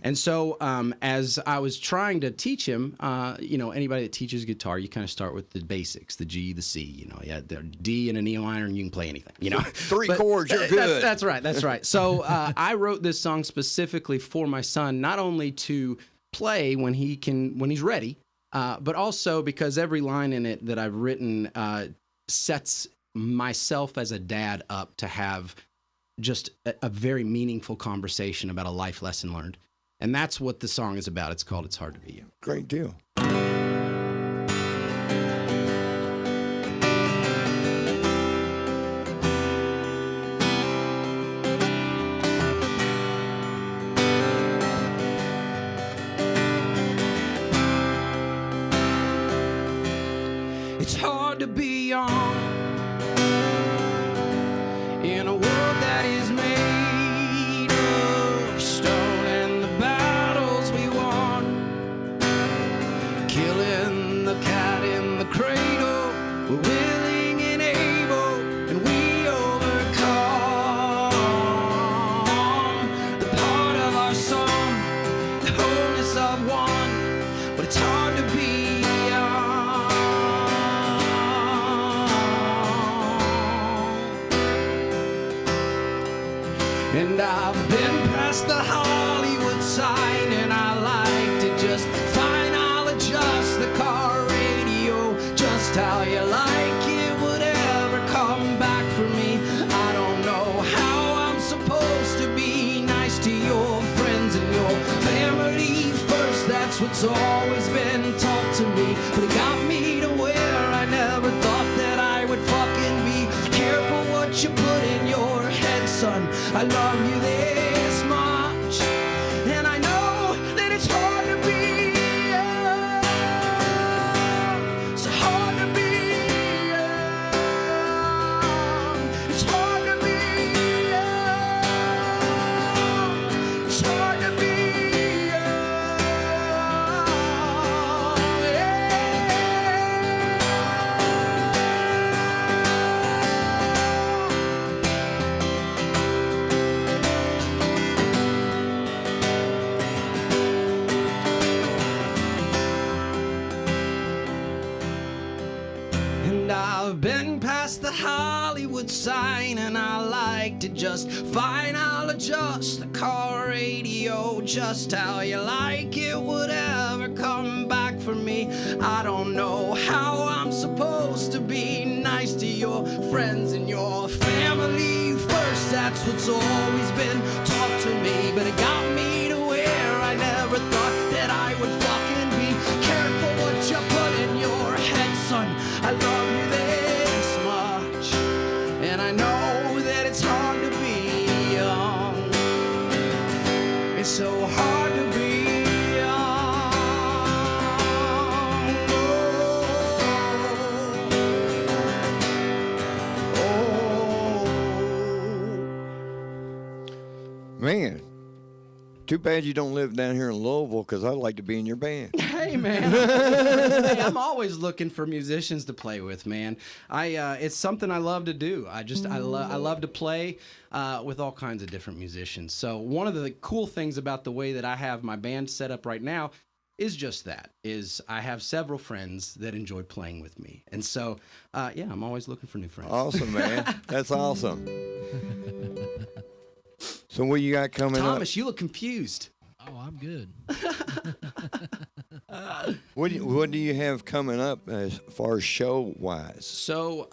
And so as I was trying to teach him, anybody that teaches guitar, you kind of start with the basics, the G, the C, the D and an E minor, and you can play anything, Three chords, you're good. That's right. So I wrote this song specifically for my son, not only to play when he's ready, but also because every line in it that I've written sets myself as a dad up to have just a very meaningful conversation about a life lesson learned. And that's what the song is about. It's called It's Hard to Be You. Great deal. It's hard to be young in a world that is made of stone, and the battles we won, killing the cat in the cradle, we're willing and able, and we overcome the part of our song, the wholeness of one, but it's hard to be and I've been past the Hollywood sign, and I like to just fine, I'll adjust the car radio just how you like it would ever come back for me. I don't know how I'm supposed to be nice to your friends and your family first. That's what's always been taught to me, but it got me to where I never thought that I would fucking be. Careful what you put in your head, son. I love you this much, and I know that it's hard to be young. So hard to be young. It's hard to be young. It's hard to be young. And I've been past the Hollywood sign, and I like to just fine, I'll adjust the car radio just how you like it would ever come back for me. I don't know how I'm supposed to be nice to your friends and your family first. That's what's always been taught to me, but it got me to where I never thought that I would fucking be. Careful what you put in your head, son. Man, too bad you don't live down here in Louisville, because I'd like to be in your band. Hey, man. Hey, I'm always looking for musicians to play with, man. It's something I love to do. I love to play with all kinds of different musicians. So one of the cool things about the way that I have my band set up right now is just that, is I have several friends that enjoy playing with me. And so, yeah, I'm always looking for new friends. Awesome, man. That's awesome. So what you got coming up? Thomas, you look confused. Oh, I'm good. What do you have coming up as far as show-wise? So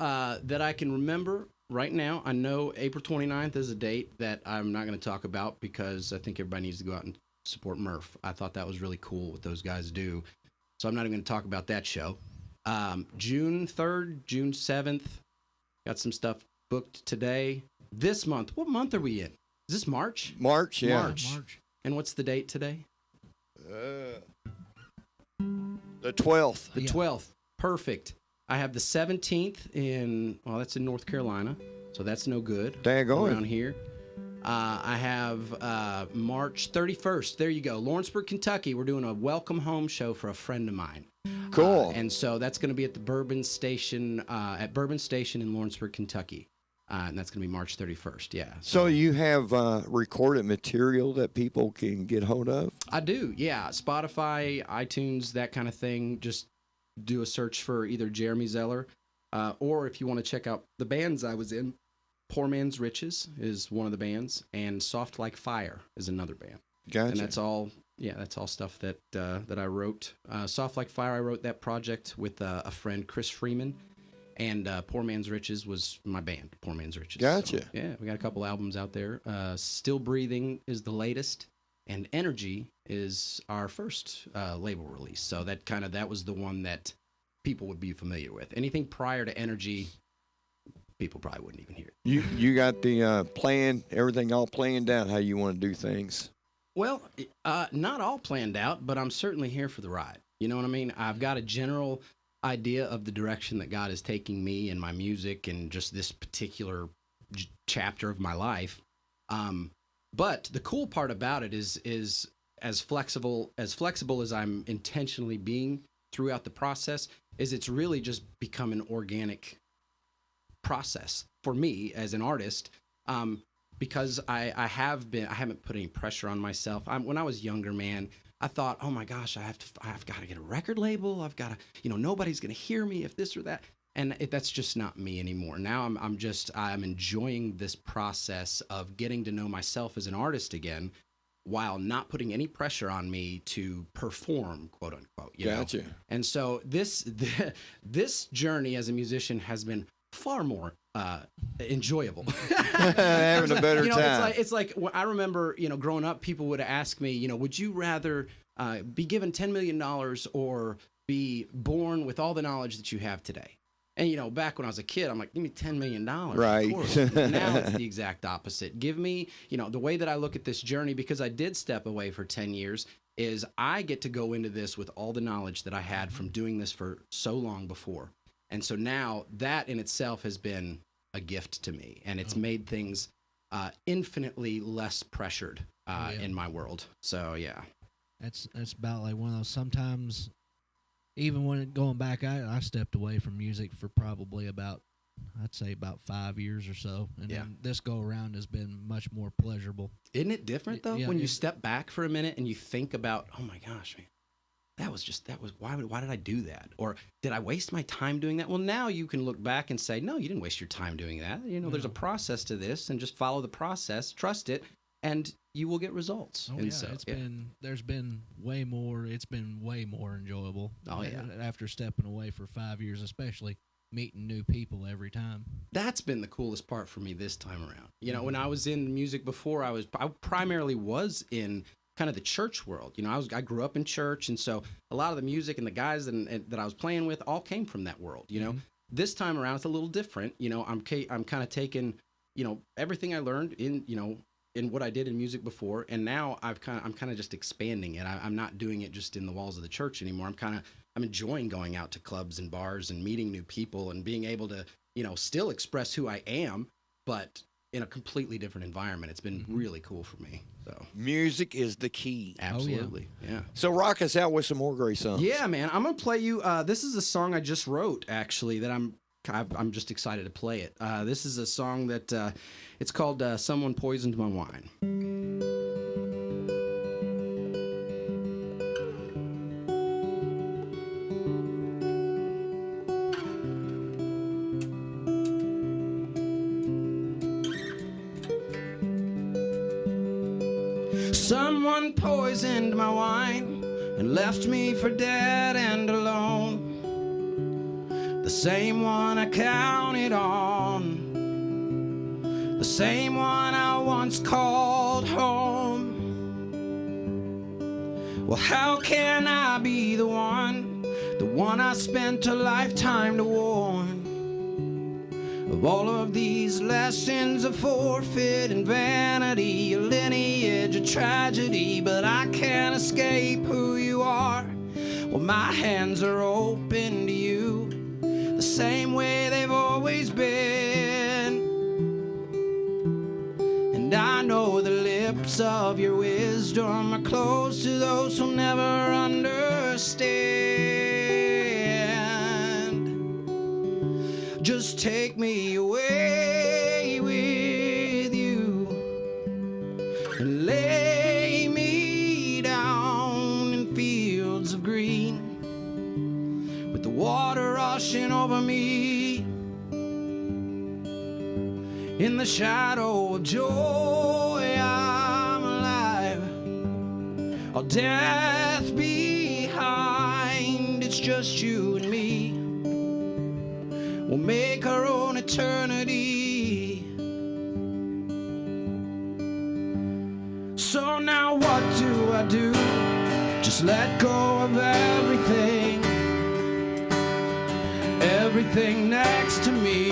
that I can remember right now, I know April 29th is a date that I'm not going to talk about because I think everybody needs to go out and support Murph. I thought that was really cool what those guys do. So I'm not even going to talk about that show. June 3rd, June 7th, got some stuff booked today. This month, what month are we in? Is this March? March, yeah. March. And what's the date today? The 12th. The 12th. Perfect. I have the 17th that's in North Carolina, so that's no good. Daggone. Around here. I have March 31st. There you go. Lawrenceburg, Kentucky. We're doing a welcome home show for a friend of mine. Cool. And so that's going to be at the Bourbon Station, in Lawrenceburg, Kentucky. And that's going to be March 31st, yeah. So you have recorded material that people can get hold of? I do, yeah. Spotify, iTunes, that kind of thing. Just do a search for either Jeremy Zeller, or if you want to check out the bands I was in, Poor Man's Riches is one of the bands, and Soft Like Fire is another band. Gotcha. And that's all stuff that I wrote. Soft Like Fire, I wrote that project with a friend, Chris Freeman. And Poor Man's Riches was my band, Poor Man's Riches. Gotcha. So, yeah, we got a couple albums out there. Still Breathing is the latest, and Energy is our first label release. So that was the one that people would be familiar with. Anything prior to Energy, people probably wouldn't even hear it. You got the plan, everything all planned out, how you want to do things? Well, not all planned out, but I'm certainly here for the ride. You know what I mean? I've got a general idea of the direction that God is taking me and my music and just this particular chapter of my life. But the cool part about it is as flexible as I'm intentionally being throughout the process, is it's really just become an organic process for me as an artist. Because I haven't put any pressure on myself. When I was younger, man, I thought, oh my gosh, I've got to get a record label. I've got to, nobody's going to hear me if this or that. And that's just not me anymore. Now I'm enjoying this process of getting to know myself as an artist again, while not putting any pressure on me to perform, quote unquote. Gotcha. And so this journey as a musician has been far more enjoyable. Having a better time. It's like I remember, growing up, people would ask me, would you rather be given $10 million or be born with all the knowledge that you have today? And, back when I was a kid, I'm like, give me $10 million. Right. Of course. Now it's the exact opposite. Give me, the way that I look at this journey, because I did step away for 10 years, is I get to go into this with all the knowledge that I had from doing this for so long before. And so now that in itself has been a gift to me, and it's made things infinitely less pressured in my world. So, yeah. That's about like one of those, sometimes, even when going back, I stepped away from music for probably I'd say about 5 years or so. And then this go around has been much more pleasurable. Isn't it different, though, when you step back for a minute and you think about, oh my gosh, man, why did I do that? Or did I waste my time doing that? Well, now you can look back and say, no, you didn't waste your time doing that. There's a process to this, and just follow the process, trust it, and you will get results. Oh, and yeah, so, it's been way more enjoyable. Oh, yeah. After stepping away for 5 years, especially meeting new people every time. That's been the coolest part for me this time around. When I was in music before, I primarily was in kind of the church world. I grew up in church, and so a lot of the music and the guys that I was playing with all came from that world. This time around it's a little different. I'm kind of taking everything I learned in what I did in music before, and now I'm kind of just expanding it. I'm not doing it just in the walls of the church anymore. I'm enjoying going out to clubs and bars and meeting new people and being able to still express who I am, but in a completely different environment. It's been really cool for me. So music is the key. Absolutely, yeah. So rock us out with some more great songs. Yeah, man. I'm gonna play you. This is a song I just wrote, actually, that I'm just excited to play it. This is a song that it's called "Someone Poisoned My Wine." Someone poisoned my wine and left me for dead and alone. The same one I counted on, the same one I once called home. Well, how can I be the one I spent a lifetime to warn? Of all of these lessons of forfeit and vanity, a lineage of tragedy, but I can't escape who you are. Well, my hands are open to you, the same way they've always been. And I know the lips of your wisdom are closed to those who'll never understand. Just take me away with you and lay me down in fields of green with the water rushing over me. In the shadow of joy I'm alive, all death behind, it's just you and me. We'll make our own eternity. So now what do? Just let go of everything, everything next to me,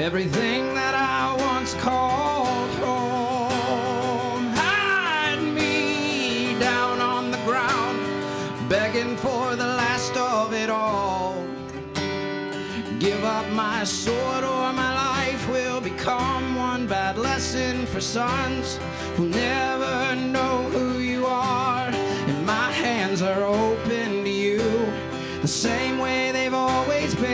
everything that I once called home. Hide me down on the ground, begging for the last of it all. Give up my sword or my life will become one bad lesson for sons who never know who you are. And my hands are open to you, the same way they've always been.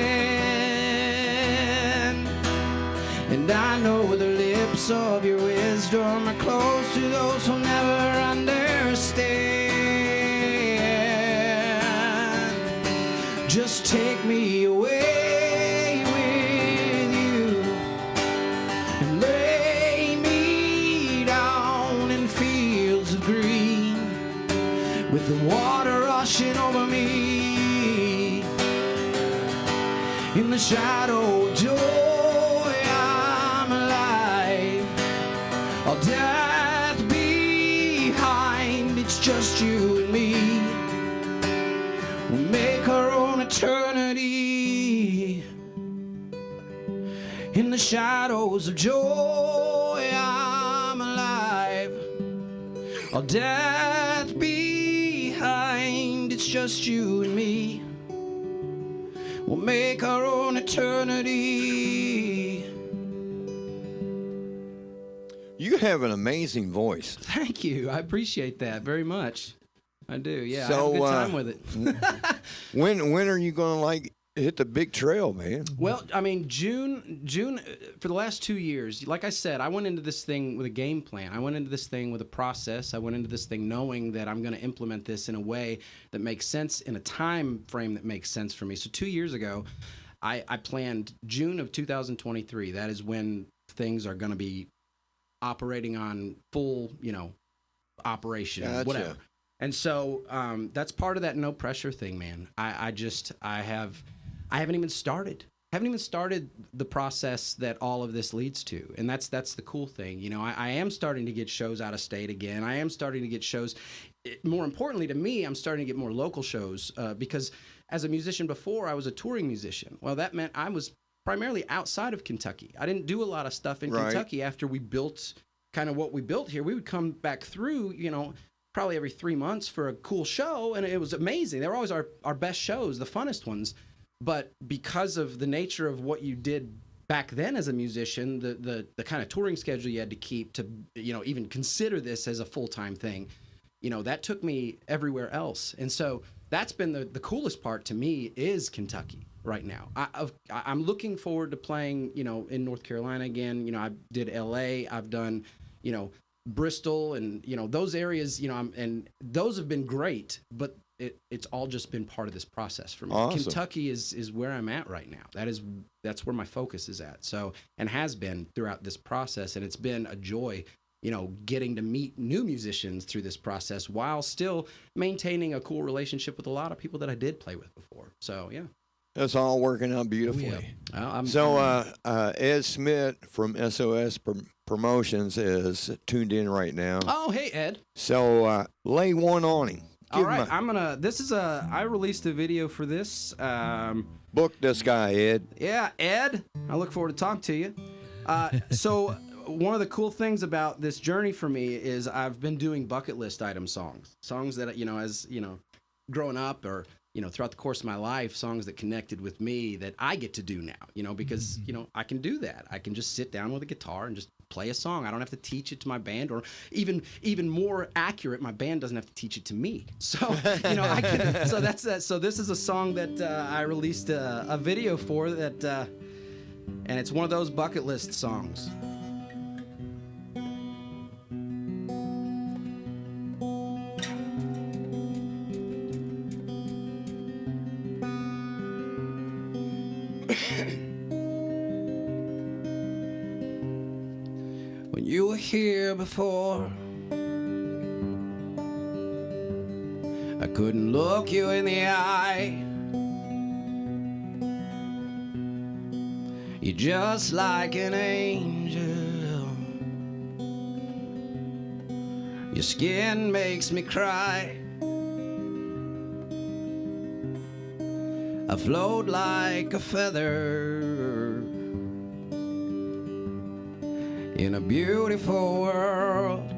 And I know the lips of your wisdom are close to those who'll never understand. Just take me away with the water rushing over me. In the shadow of joy I'm alive, all death behind, it's just you and me. We'll make our own eternity. In the shadows of joy I'm alive, all death behind, it's just you and me. We'll make our own eternity. You have an amazing voice. Thank you. I appreciate that very much. I do. Yeah, so, I have a good time with it. when are you going to hit the big trail, man? Well, I mean, June, for the last 2 years, like I said, I went into this thing with a game plan. I went into this thing with a process. I went into this thing knowing that I'm going to implement this in a way that makes sense, in a time frame that makes sense for me. So 2 years ago, I planned June of 2023. That is when things are going to be operating on full, operation, Gotcha. Whatever. And so that's part of that no pressure thing, man. I haven't even started. The process that all of this leads to, and that's the cool thing. I am starting to get shows out of state again. I am starting to get shows. More importantly to me, I'm starting to get more local shows because as a musician before, I was a touring musician. Well, that meant I was primarily outside of Kentucky. I didn't do a lot of stuff in Kentucky after we built kind of what we built here. We would come back through, probably every 3 months for a cool show, and it was amazing. They were always our best shows, the funnest ones. But because of the nature of what you did back then as a musician, the kind of touring schedule you had to keep to, even consider this as a full-time thing, that took me everywhere else. And so that's been the coolest part to me is Kentucky right now. I'm looking forward to playing, in North Carolina again. I did LA, I've done, Bristol, and those areas, and those have been great, but it's all just been part of this process for me. Awesome. Kentucky is where I'm at right now. That's where my focus is at. So, and has been throughout this process, and it's been a joy, getting to meet new musicians through this process while still maintaining a cool relationship with a lot of people that I did play with before. So, yeah. That's all working out beautifully. Ed Smith from SOS Promotions is tuned in right now. Oh, hey, Ed. So lay one on him. All right, I released a video for this. Book this guy, Ed. Yeah, Ed. I look forward to talking to you. So one of the cool things about this journey for me is I've been doing bucket list item songs that, as, growing up or, throughout the course of my life, songs that connected with me that I get to do now, because, I can do that. I can just sit down with a guitar and just play a song. I don't have to teach it to my band, or even more accurate, my band doesn't have to teach it to me. So, I can, so that's that. So this is a song that I released a video for that, and it's one of those bucket list songs. When you were here before, I couldn't look you in the eye. You're just like an angel. Your skin makes me cry. I float like a feather in a beautiful world.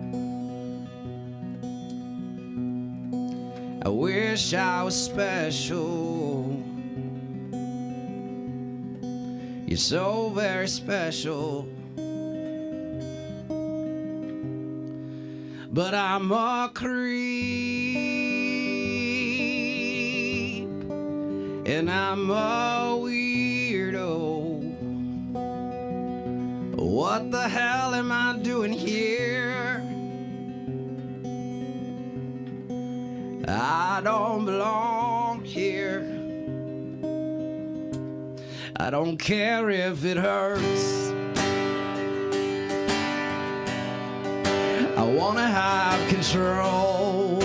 I wish I was special. You're so very special. But I'm a creep, and I'm a weirdo. What the hell am I doing here? I don't belong here. I don't care if it hurts. I wanna have control.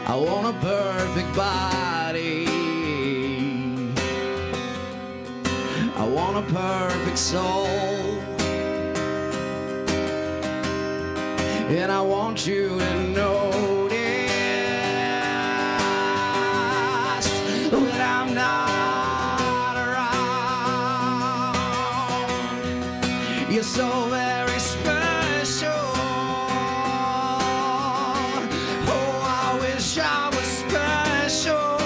I want a perfect body. I want a perfect soul. And I want you to notice when I'm not around. You're so very special. Oh, I wish I was special.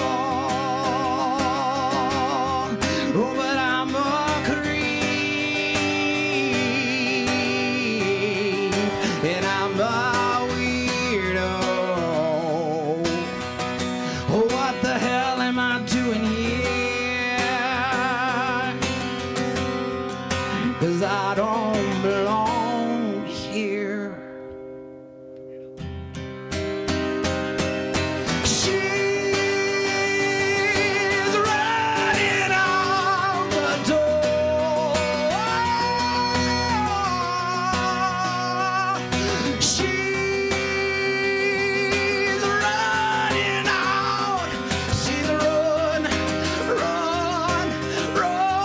Oh, but I'm a creep, and I'm a weirdo. Oh, what the hell am I doing here? 'Cause I don't belong here. She's running out the door. She's running out. She's run, run, run, run.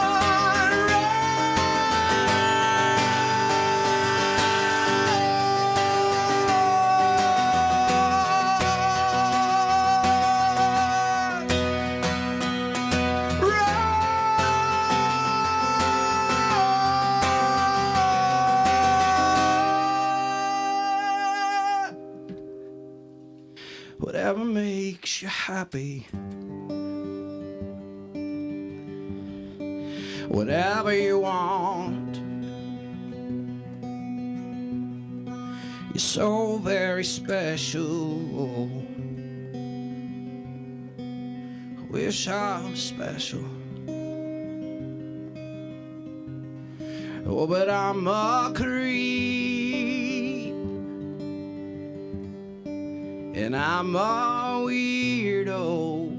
Whatever makes you happy. whatever you want. You're so very special. I wish I was special. Oh, but I'm a creep, and I'm a weirdo.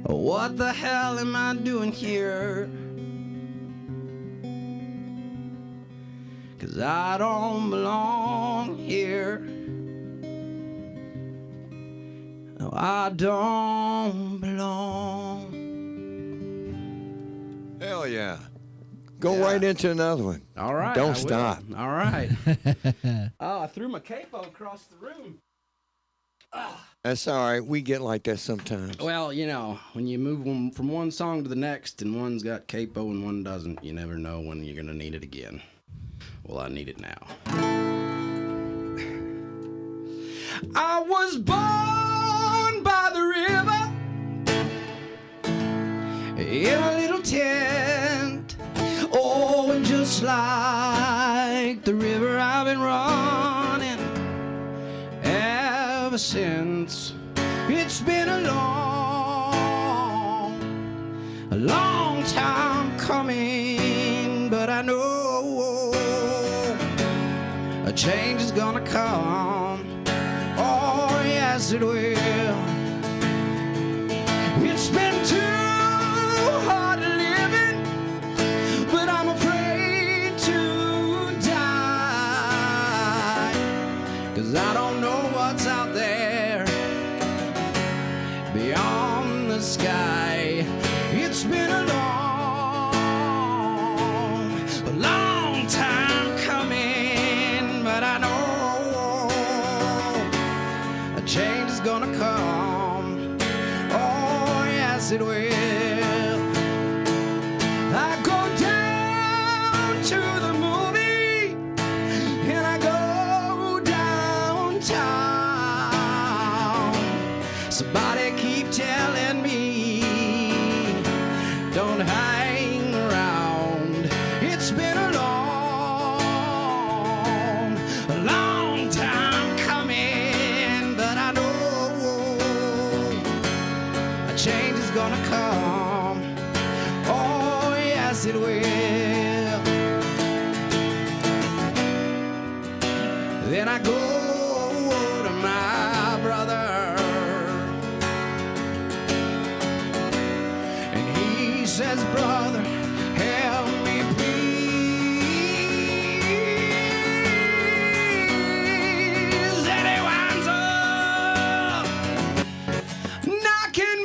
What the hell am I doing here? 'Cause I don't belong here. No, I don't belong. Hell yeah. Go right into another one. All right. Don't I will. stop. All right. Oh, I threw my capo across the room. That's all right. We get like that sometimes. Well, you know, when you move from one song to the next and one's got capo and one doesn't, you never know when you're going to need it again. Well, I need it now. I was born by the river in a little tent. Oh, and just like the river, I've been running ever since. It's been a long time coming, but I know a change is gonna come. Oh, yes, it will. It's been too hard living, but I'm afraid to die, 'cause I don't know what's out there beyond the sky. It's been a long time coming, but I know a change is gonna come. Oh, yes, it will. I go down to the movie and I go downtown. Somebody keep telling me don't hang around. It's been a long time coming, but I know a change is gonna come. Oh, yes, it will. Then I go to my brother, and he says, brother, help me please. And he winds up knocking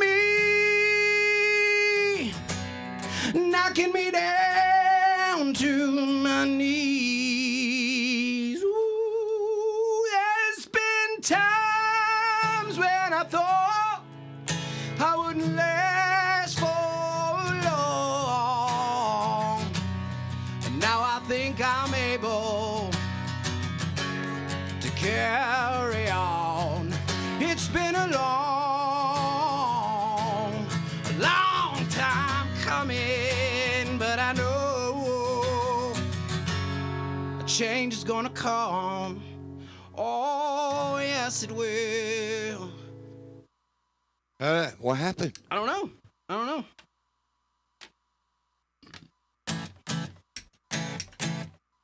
me down to my knees. Ooh, there's been times when I thought I wouldn't last for long, and now I think I'm able to carry on. It's been a long time coming, but I know a change is gonna come. Oh, yes, it will. What happened? I don't know.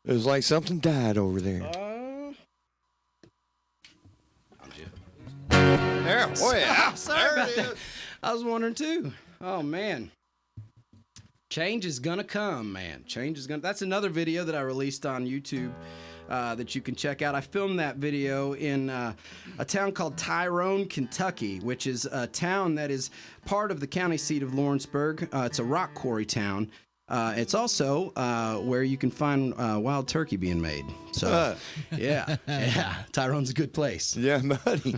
It was like something died over there. There. Oh, yeah. Sorry about that. I was wondering too. Oh, man. Change is gonna come, man. Change is gonna. That's another video that I released on YouTube that you can check out. I filmed that video in a town called Tyrone, Kentucky, which is a town that is part of the county seat of Lawrenceburg. It's a rock quarry town. It's also where you can find wild turkey being made. So, yeah, Tyrone's a good place. Yeah, buddy.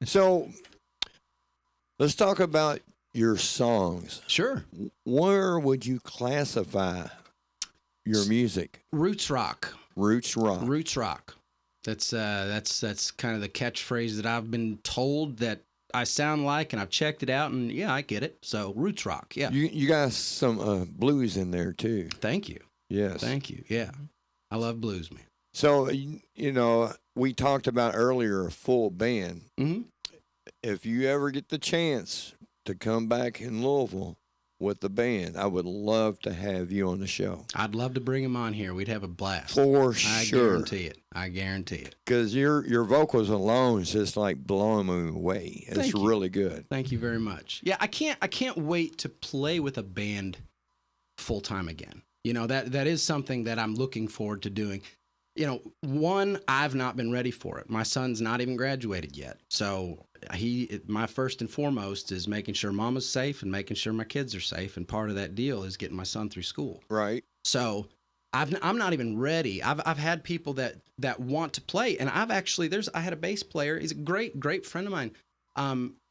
So, let's talk about your songs. Sure. Where would you classify your music? Roots rock. Roots rock. Roots rock. That's kind of the catchphrase that I've been told that I sound like, and I've checked it out, and yeah, I get it. So roots rock, yeah. You got some blues in there too. Thank you. Yes. Thank you. Yeah, I love blues, man. So we talked about earlier a full band. Mm-hmm. If you ever get the chance to come back in Louisville with the band, I would love to have you on the show. I'd love to bring him on here. We'd have a blast. For I sure. guarantee it. I guarantee it. Because your vocals alone is just like blowing me away. It's Thank you. really good. Thank you very much. Yeah, I can't wait to play with a band full time again. That is something that I'm looking forward to doing. One, I've not been ready for it. My son's not even graduated yet. So my first and foremost is making sure mama's safe and making sure my kids are safe. And part of that deal is getting my son through school. Right. So I'm not even ready. I've had people that want to play, and I had a bass player. He's a great friend of mine.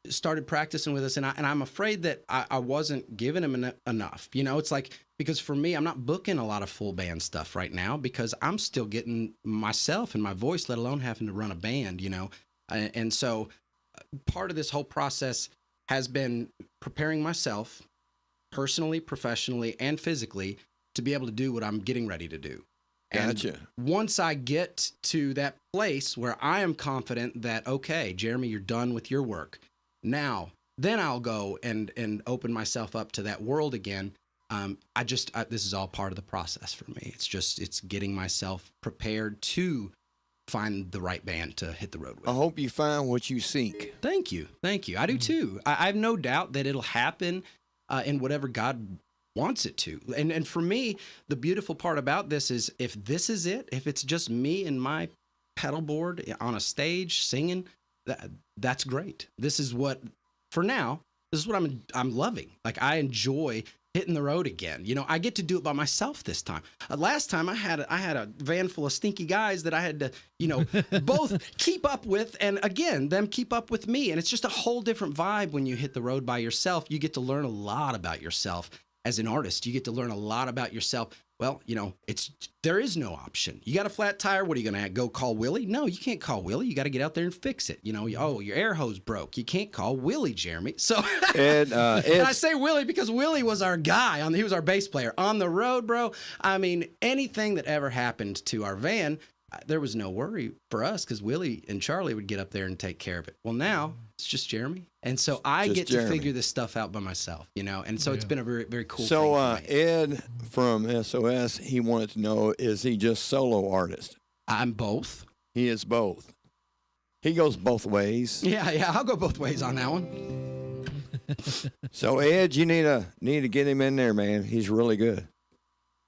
Started practicing with us, and I'm afraid that I wasn't giving him enough. It's like, because for me, I'm not booking a lot of full band stuff right now because I'm still getting myself and my voice, let alone having to run a band. And so part of this whole process has been preparing myself personally, professionally, and physically to be able to do what I'm getting ready to do. Gotcha. And once I get to that place where I am confident that, okay, Jeremy, you're done with your work. Now, then I'll go and open myself up to that world again. This is all part of the process for me. It's getting myself prepared to find the right band to hit the road with. I hope you find what you seek. Thank you. I do too. I have no doubt that it'll happen in whatever God wants it to. And for me, the beautiful part about this is if this is it, if it's just me and my pedal board on a stage singing, that's great. This is what, for now, this is what I'm loving. Like, I enjoy hitting the road again. I get to do it by myself this time. Last time I had a van full of stinky guys that I had to, both keep up with, and again, them keep up with me. And it's just a whole different vibe when you hit the road by yourself. You get to learn a lot about yourself as an artist. You get to learn a lot about yourself. Well, there is no option. You got a flat tire. What are you going to go call Willie? No, you can't call Willie. You got to get out there and fix it. Oh, your air hose broke. You can't call Willie, Jeremy. So, and I say Willie because Willie was our guy. He was our bass player on the road, bro. I mean, anything that ever happened to our van, there was no worry for us because Willie and Charlie would get up there and take care of it. Well, now it's just Jeremy. And so I get to figure this stuff out by myself, and so it's been a very, very cool thing for me. Ed from SOS, he wanted to know, is he just solo artist? I'm both. He is both. He goes both ways. Yeah, I'll go both ways on that one. So Ed, you need to get him in there, man. He's really good.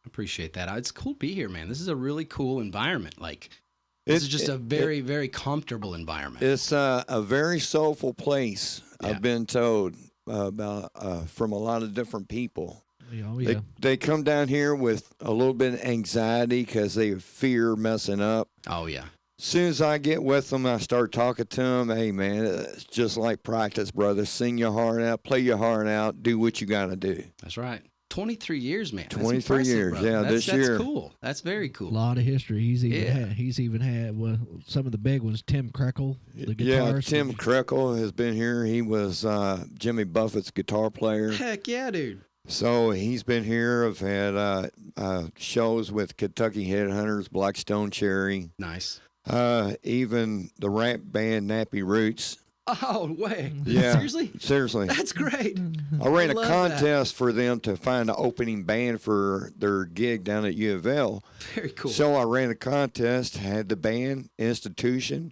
Appreciate that. It's cool to be here, man. This is a really cool environment. Like, this is just a very, very comfortable environment. It's a very soulful place. Yeah. I've been told about from a lot of different people. Oh, yeah. They come down here with a little bit of anxiety because they fear messing up. Oh, yeah. As soon as I get with them, I start talking to them. Hey, man, it's just like practice, brother. Sing your heart out, play your heart out, do what you got to do. That's right. 23 years, man. 23 years, brother. yeah. This year. That's cool. That's very cool. A lot of history. He's even had some of the big ones. Tim Krekel, the guitarist. Yeah, Tim Krekel has been here. He was Jimmy Buffett's guitar player. Heck yeah, dude. So he's been here. I've had shows with Kentucky Headhunters, Blackstone Cherry. Nice. Even the rap band Nappy Roots. Oh, way. Yeah. Seriously? That's great. I ran a contest for them to find an opening band for their gig down at U of L. Very cool. So I ran a contest, had the band, Institution,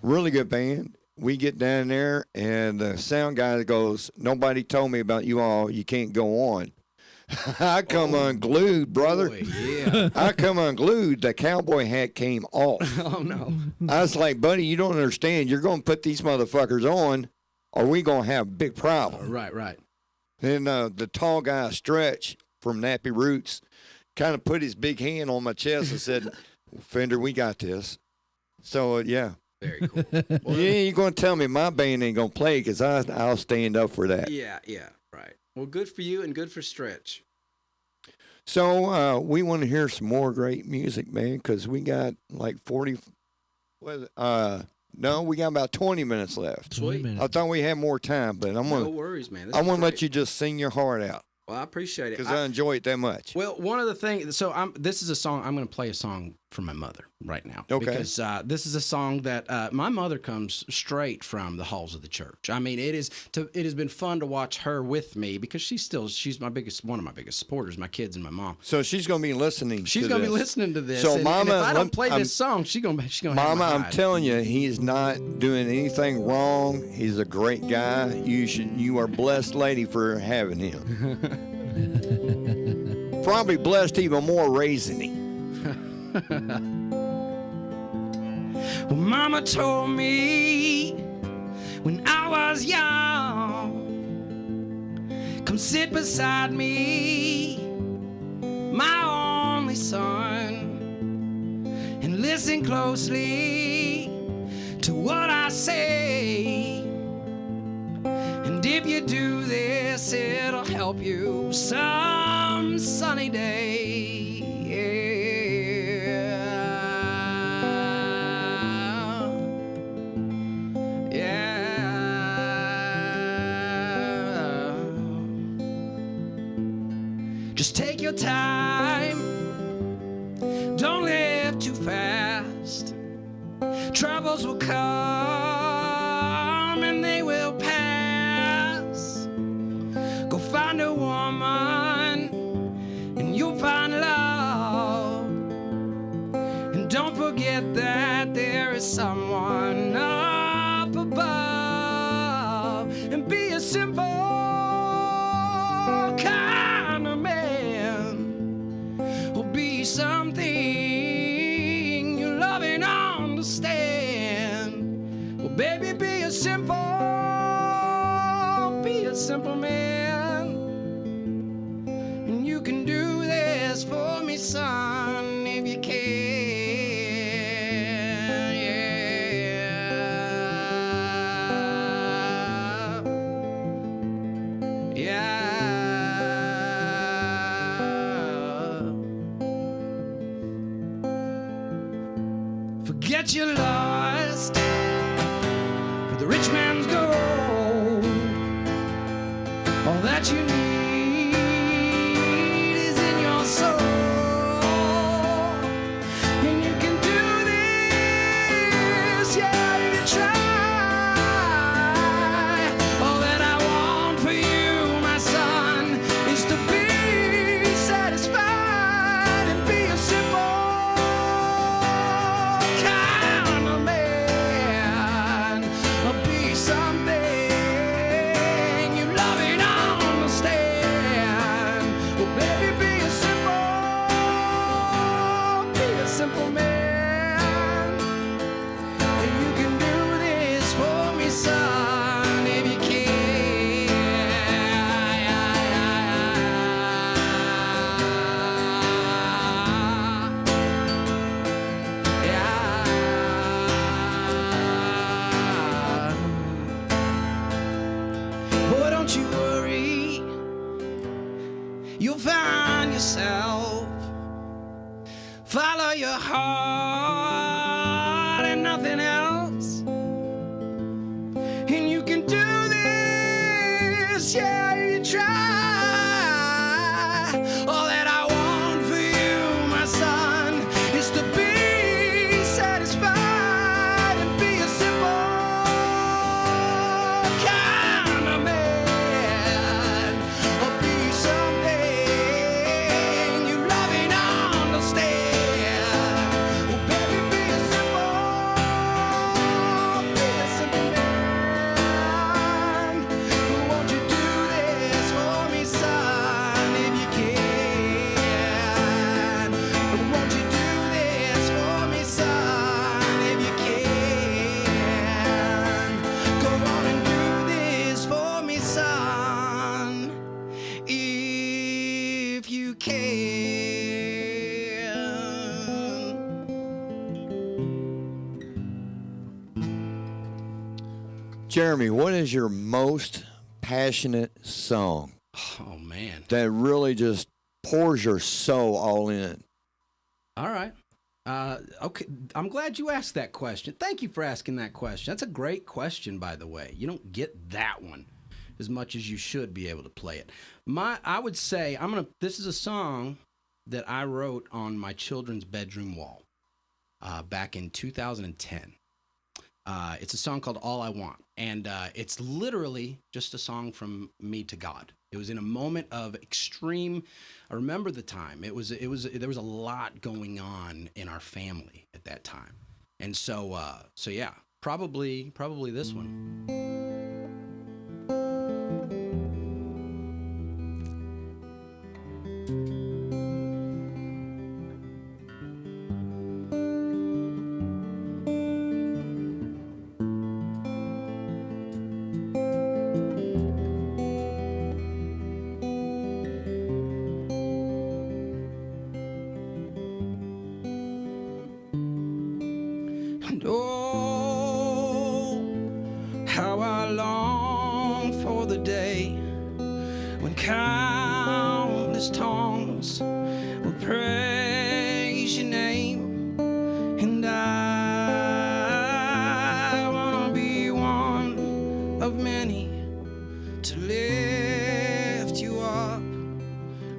really good band. We get down there, and the sound guy goes, nobody told me about you all. You can't go on. I come unglued, brother. Boy, yeah. I come unglued. The cowboy hat came off. Oh, no. I was like, buddy, you don't understand. You're going to put these motherfuckers on, or we going to have a big problem. Right. Then the tall guy, Stretch, from Nappy Roots, kind of put his big hand on my chest and said, Fender, we got this. So, yeah. Very cool. Well, you ain't going to tell me my band ain't going to play because I'll stand up for that. Yeah, right. Well, good for you and good for Stretch. So we want to hear some more great music, man, because we got like 40. No, we got about 20 minutes left. Sweet. I thought we had more time, but I'm gonna. No worries, man. I want to let you just sing your heart out. Well, I appreciate it. Because I enjoy it that much. Well, one of the things, this is a song, I'm going to play a song for my mother right now. Okay. Because this is a song that my mother comes straight from the halls of the church. I mean, it has been fun to watch her with me because she's one of my biggest supporters, my kids and my mom. So she's going to be listening. She's going to be listening to this. So, Mama, and if I don't play this song, she's going to Mama, have I'm telling you, he's not doing anything wrong. He's a great guy. You are blessed, lady, for having him. Probably blessed even more raising him. Well, Mama told me when I was young, come sit beside me, my only son, and listen closely to what I say. And if you do this, it'll help you some sunny day. Just take your time, don't live too fast. Troubles will come and they will pass. Go find a woman and you'll find love. And don't forget that there is someone up above. And be a simple kind of man, or be something you love and understand. Well, baby, be a simple man, and you can do this for me, son, if you can. Forget your lust for the rich man's gold. All that you need is in your soul. And you can do this, yeah, if you try. All that I want for you, my son, is to be satisfied and be a simple kind of man. Or be something you love and understand. Well, baby, be a simple man. And you can do this for me, son, if you Boy, don't you worry, you'll find yourself. Follow your heart and nothing else. And you can do this, yeah, you try. All that I want for you, my son, is to be satisfied and be a simple kind of man. Or be something you love and understand. Well, baby, be a simple man. Won't you do this for me, son, if you can? Won't you do this for me, son, if you can? Go on and do this for me, son, if you can. Jeremy, what is your most passionate song Oh, man. that really just pours your soul all in? All right. Okay, I'm glad you asked that question. Thank you for asking that question. That's a great question, by the way. You don't get that one as much as you should be able to play it. I would say this is a song that I wrote on my children's bedroom wall back in 2010. It's a song called "All I Want," and it's literally just a song from me to God. It was in a moment of extreme. I remember the time. There was a lot going on in our family at that time, and so yeah, probably this one. And oh, how I long for the day when countless tongues will praise your name, and I wanna be one of many to lift you up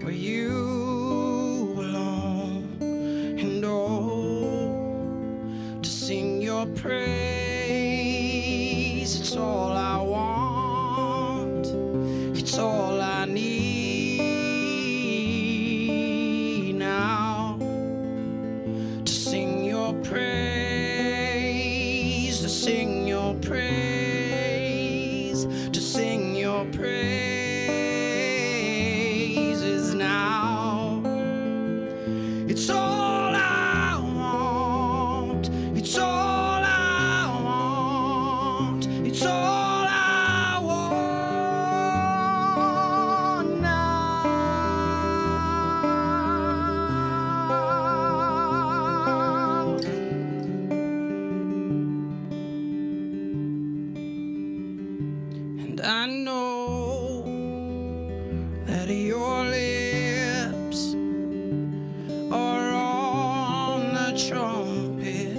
where you belong, and oh, to sing your praise. It's all I want, it's all I need now, to sing your praise, to sing your praise, to sing your praises now. It's all I want, it's all I want, it's all I want now. And I know that your lips are on the trumpet.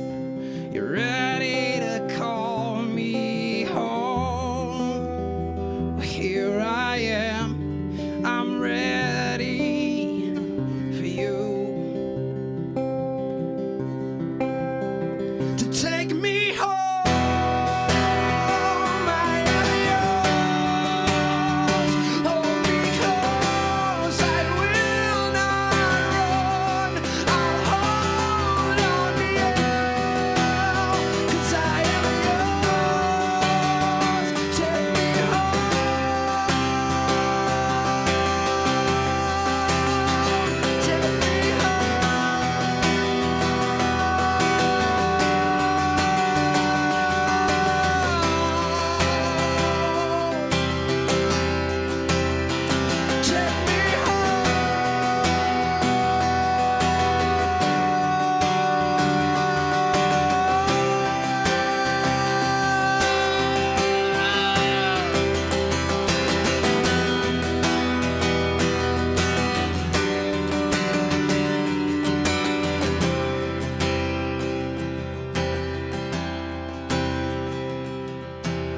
You're ready to call me home. Well, here I am, I'm ready for you to take me home. I am yours, oh, because I will not run. I'll hold on to you, 'cause I am yours. Take me home, take me home, take me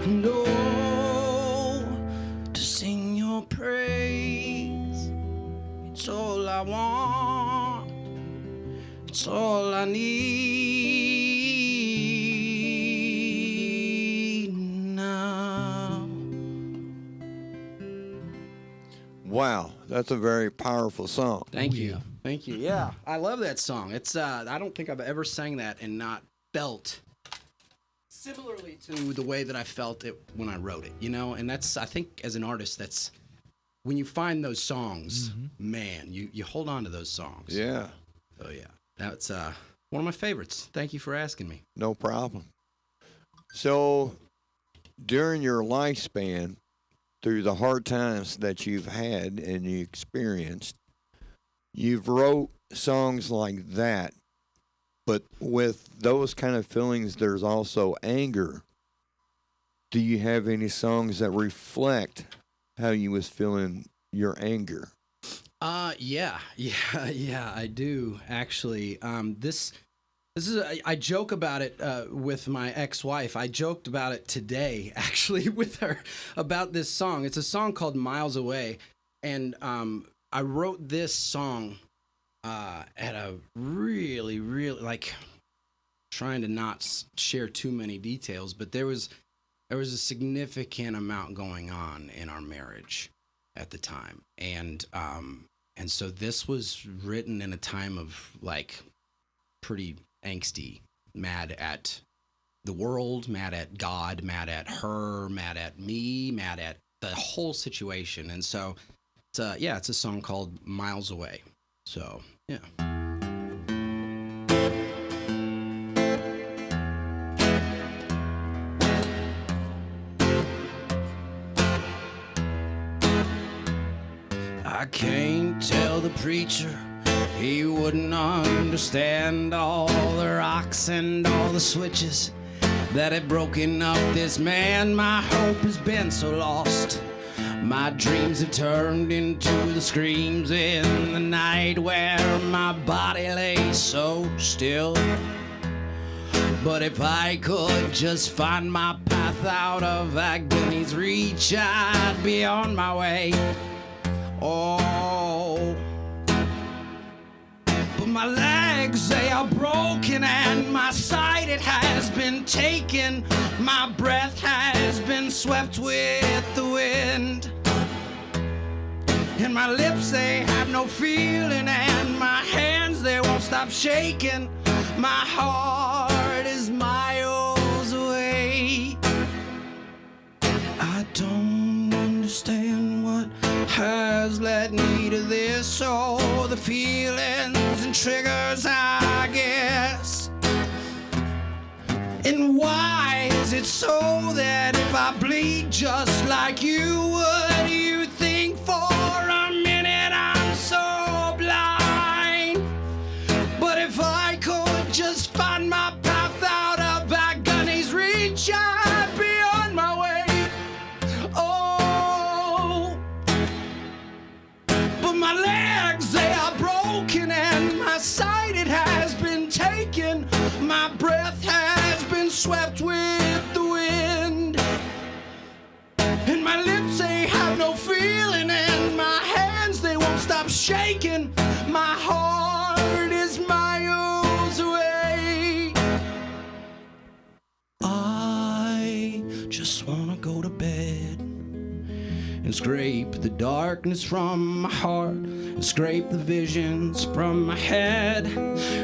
and oh, to sing your praise. It's all I want, it's all I need now. Wow, that's a very powerful song. Thank you. Thank you. Yeah, I love that song. It's I don't think I've ever sang that and not felt similarly to the way that I felt it when I wrote it, you know? And that's, I think as an artist, that's when you find those songs, man, you hold on to those songs. Yeah, Oh yeah. That's one of my favorites. Thank you for asking me. no problem. So, during your lifespan, through the hard times that you've had and you experienced, you've wrote songs like that, but with those kind of feelings, there's also anger. Do you have any songs that reflect how you was feeling your anger? Yeah, I do actually. This I joke about it with my ex-wife. I joked about it today, actually, with her about this song. It's a song called Miles Away. And I wrote this song at a really, like, trying to not share too many details, but there was a significant amount going on in our marriage at the time. And so this was written in a time of, like, pretty angsty, mad at the world, mad at God, mad at her, mad at me, mad at the whole situation. And so it's a song called Miles Away. So, yeah. I can't tell the preacher, he wouldn't understand all the rocks and all the switches that had broken up this man. My hope has been so lost. My dreams have turned into the screams in the night where my body lay so still. But if I could just find my path out of agony's reach, I'd be on my way. Oh, but my legs, they are broken, and my sight, it has been taken. My breath has been swept with the wind, and my lips, they have no feeling, and my hands, they won't stop shaking. My heart is miles away. I don't understand what has led me to this, oh, the feelings and triggers, I guess. And why is it so that if I bleed just like you would, you think for a minute I'm so blind? But if I could just find my path out of agony's reach, I'd be on my way. Oh, but my legs, they are broken, and my sight, it has been taken. My breath has been swept with the wind, and my lips, they have no feeling, and my hands, they won't stop shaking. My heart is miles away. I just wanna go to bed and scrape the darkness from my heart, and scrape the visions from my head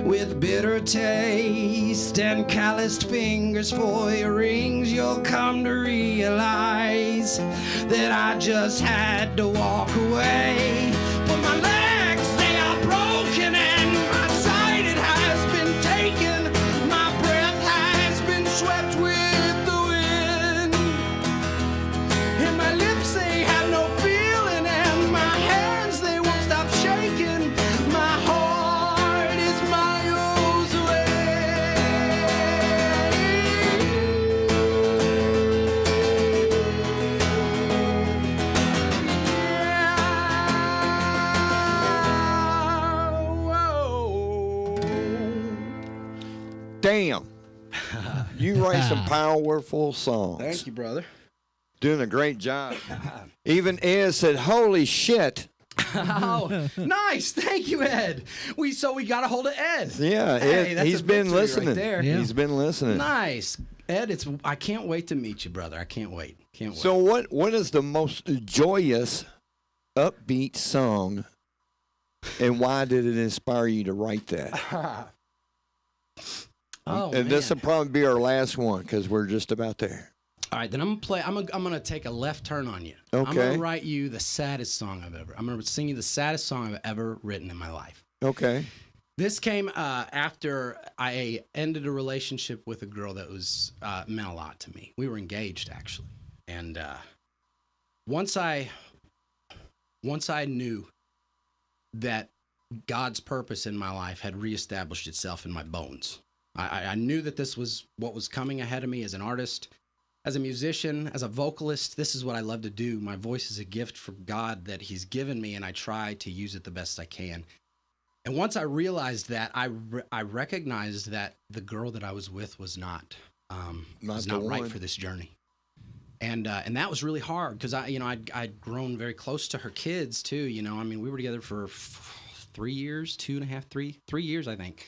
with bitter taste and calloused fingers for your rings. You'll come to realize that I just had to walk away. But my legs, they are broken, and my sight, it has been taken. My breath has been swept with the wind, and my lips, they have no feeling, and my hands, they won't stop shaking. My heart is miles Damn. You write some powerful songs. Thank you, brother. Doing a great job. Even Ed said, holy shit. Oh, nice. Thank you, Ed. We got a hold of Ed. Yeah, Hey, Ed, that's he's a been victory listening. right there. Yeah. He's been listening. Nice. Ed, I can't wait to meet you, brother. I can't wait. Can't wait. So what is the most joyous, upbeat song, and why did it inspire you to write that? Oh, And this will man. probably be our last one because we're just about there. All right, then I'm gonna take a left turn on you. Okay. I'm gonna write you the saddest song I'm gonna sing you the saddest song I've ever written in my life. Okay. This came after I ended a relationship with a girl that was meant a lot to me. We were engaged, actually, and once I knew that God's purpose in my life had reestablished itself in my bones, I knew that this was what was coming ahead of me as an artist, as a musician, as a vocalist. This is what I love to do. My voice is a gift from God that He's given me, and I try to use it the best I can. And once I realized that, I recognized that the girl that I was with was not right for this journey. And that was really hard because I'd grown very close to her kids too. You know, I mean, we were together for 3 years, 3 years, I think.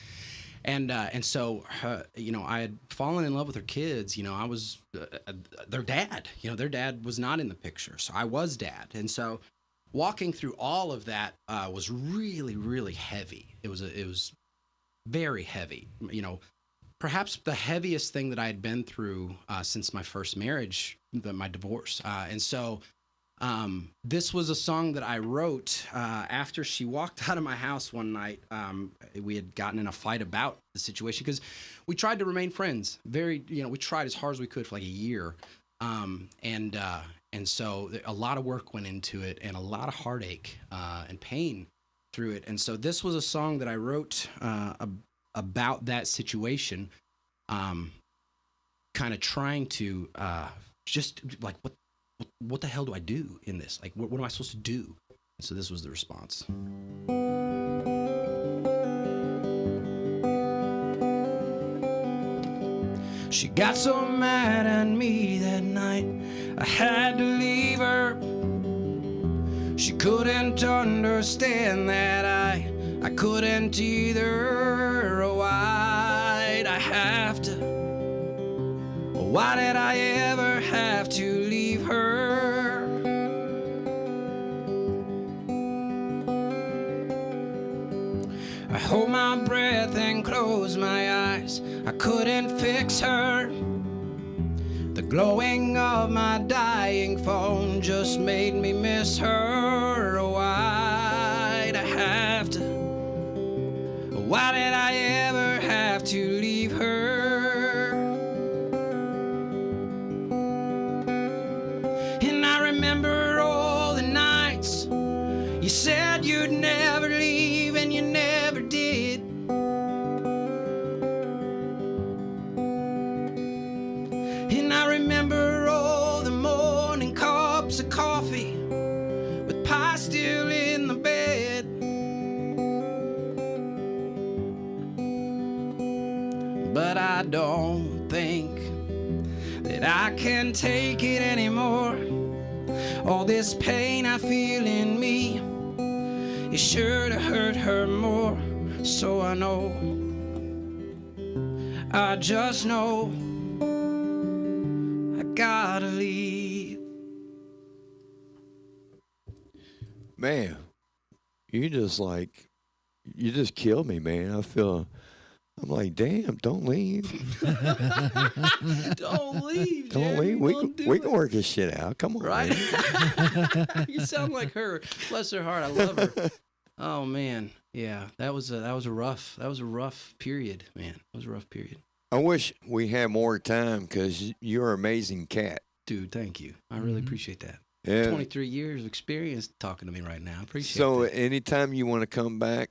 And so, I had fallen in love with her kids. You know, I was their dad. You know, their dad was not in the picture, so I was dad. And so, walking through all of that was really, really heavy. It was very heavy. You know, perhaps the heaviest thing that I had been through since my first marriage, my divorce. And so, this was a song that I wrote after she walked out of my house one night. We had gotten in a fight about the situation because we tried to remain friends. We tried as hard as we could for like a year. And so a lot of work went into it and a lot of heartache and pain through it. And so this was a song that I wrote about that situation, kind of trying to just like, what the hell do I do in this? Like, what am I supposed to do? And so this was the response. She got so mad at me that night, I had to leave her. She couldn't understand that I couldn't either. Why'd I have to? Why did I ever have to leave her? I hold my breath and close my eyes. I couldn't fix her. The glowing of my dying phone just made me miss her. Why'd I have to? Why did I ever have to leave her? And I remember all the nights you said you'd never leave, and you never did. And I remember all the morning cups of coffee with pie still in the bed. But I don't think that I can take it anymore. All this pain I feel in me is sure to hurt her more. So I know, I just know, I gotta leave. Man, you just killed me, man. I'm like, damn, don't leave. Don't leave, Don't Jeremy. leave. We can work this shit out. Come on, Right? man. You sound like her. Bless her heart. I love her. Oh man, yeah. That was a rough period, man. It was a rough period. I wish we had more time because you're an amazing cat. Dude, thank you. I really appreciate that. Yeah. 23 years of experience talking to me right now. I appreciate So that. anytime you want to come back,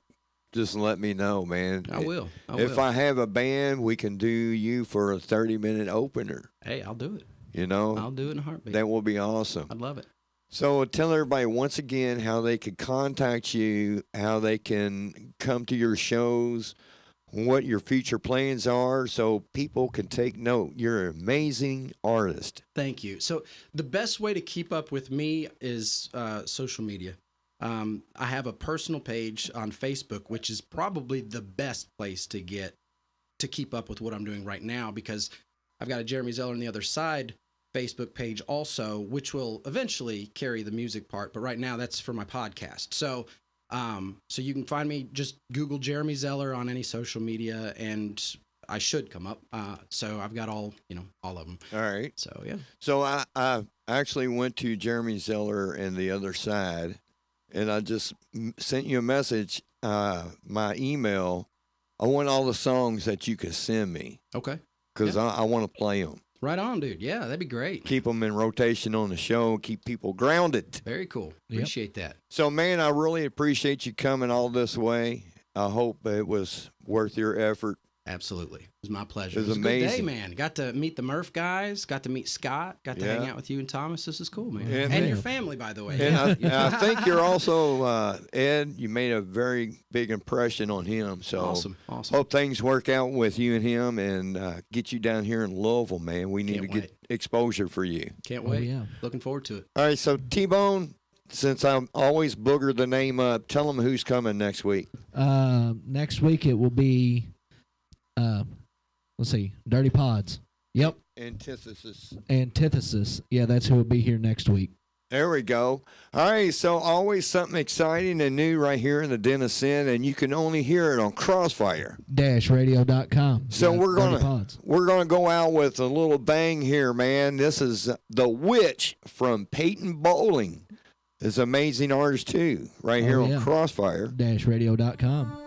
just let me know, man. I will. If I have a band, we can do you for a 30-minute opener. Hey, I'll do it. You know? I'll do it in a heartbeat. That will be awesome. I'd love it. So tell everybody once again how they can contact you, how they can come to your shows, what your future plans are, so people can take note. You're an amazing artist. Thank you. So the best way to keep up with me is social media. I have a personal page on Facebook, which is probably the best place to keep up with what I'm doing right now, because I've got a Jeremy Zeller on the Other Side Facebook page also, which will eventually carry the music part. But right now that's for my podcast. So you can find me, just Google Jeremy Zeller on any social media and I should come up. So I've got all of them. All right. So, yeah. So I actually went to Jeremy Zeller and the Other Side, and I just sent you a message, my email. I want all the songs that you could send me. Okay. Because I want to play them. Right on, dude. Yeah, that'd be great. Keep them in rotation on the show, keep people grounded. Very cool. Appreciate that. So, man, I really appreciate you coming all this way. I hope it was worth your effort. Absolutely. It was my pleasure. It was a good day, amazing. man. Got to meet the Murph guys, got to meet Scott, got to hang out with you and Thomas. This is cool, man. And your family, by the way. And I think you're also, Ed, you made a very big impression on him. So Awesome. hope things work out with you and him and get you down here in Louisville, man. We need to get exposure for you. Can't wait. yeah. Looking forward to it. All right, so T-Bone, since I always booger the name up, tell them who's coming next week. Next week it will be, let's see, Dirty Pods. Yep. Antithesis. Yeah, that's who will be here next week. There we go. All right, so always something exciting and new right here in the Den of Sin, and you can only hear it on Crossfire-radio.com. So we're gonna go out with a little bang here, man. This is The Witch from Peyton Bowling. Is an amazing artist too, right here on Crossfire-radio.com.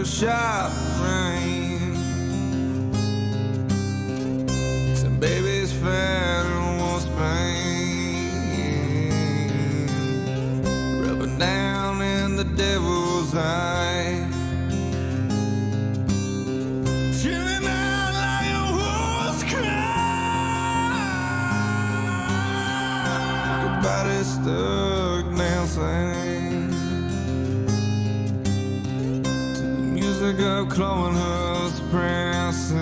Sharp rain. Some baby's fat and wants pain. Rubbing down in the devil's eye. Chilling out like a wolf's cry. Like a body stuck dancing. Music of clawing hooves pressing.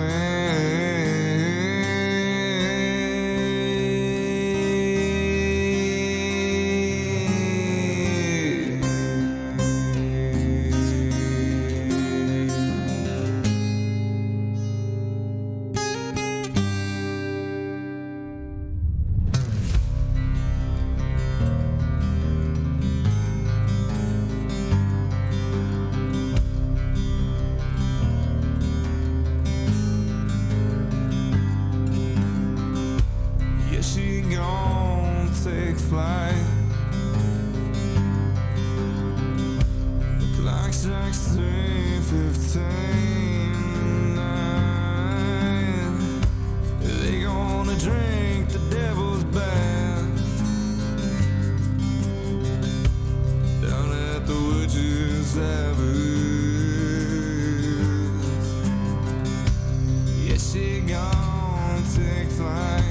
Take flight. The clock strikes 3:15 tonight. They gonna drink the devil's bath down at the witch's abyss. Yeah, she gonna take flight.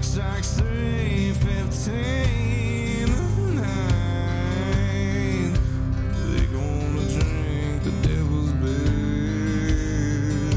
Strikes 3:15 tonight. They gonna drink the devil's bed.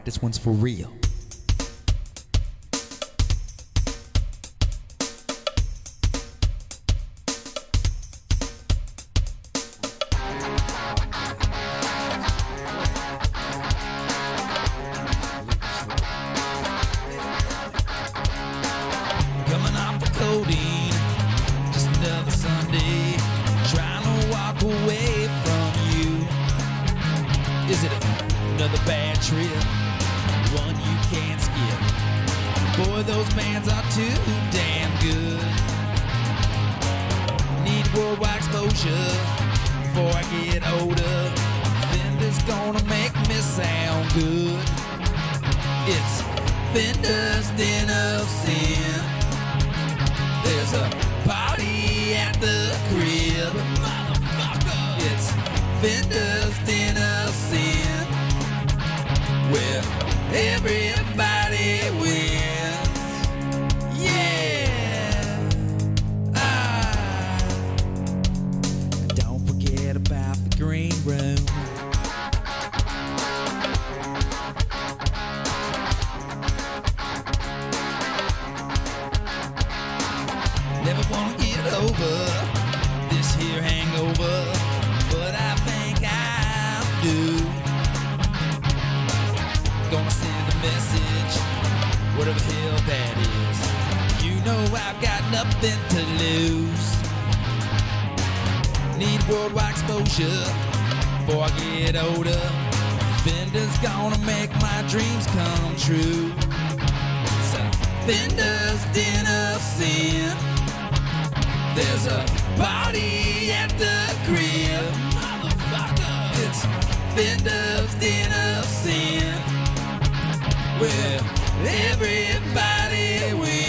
like this one's for real. Coming off the codeine, just another Sunday, trying to walk away from you. Is it another bad trip, one you can't skip? Boy, those bands are too damn good. Need worldwide exposure before I get older. Fender's gonna make me sound good. It's Fender's Den of Sin. There's a party at the crib, motherfucker. It's Fender's Den of Sin, where everybody wins. Yeah. Don't forget about the green room. Never wanna get over this here hangover, but I think I'll do. Gonna send a message, whatever the hell that is. You know I've got nothing to lose. Need worldwide exposure before I get older. Fender's gonna make my dreams come true. So Fender's Den of Sin. There's a party at the crib, motherfucker. It's Fender's Den of Sin, where everybody wins.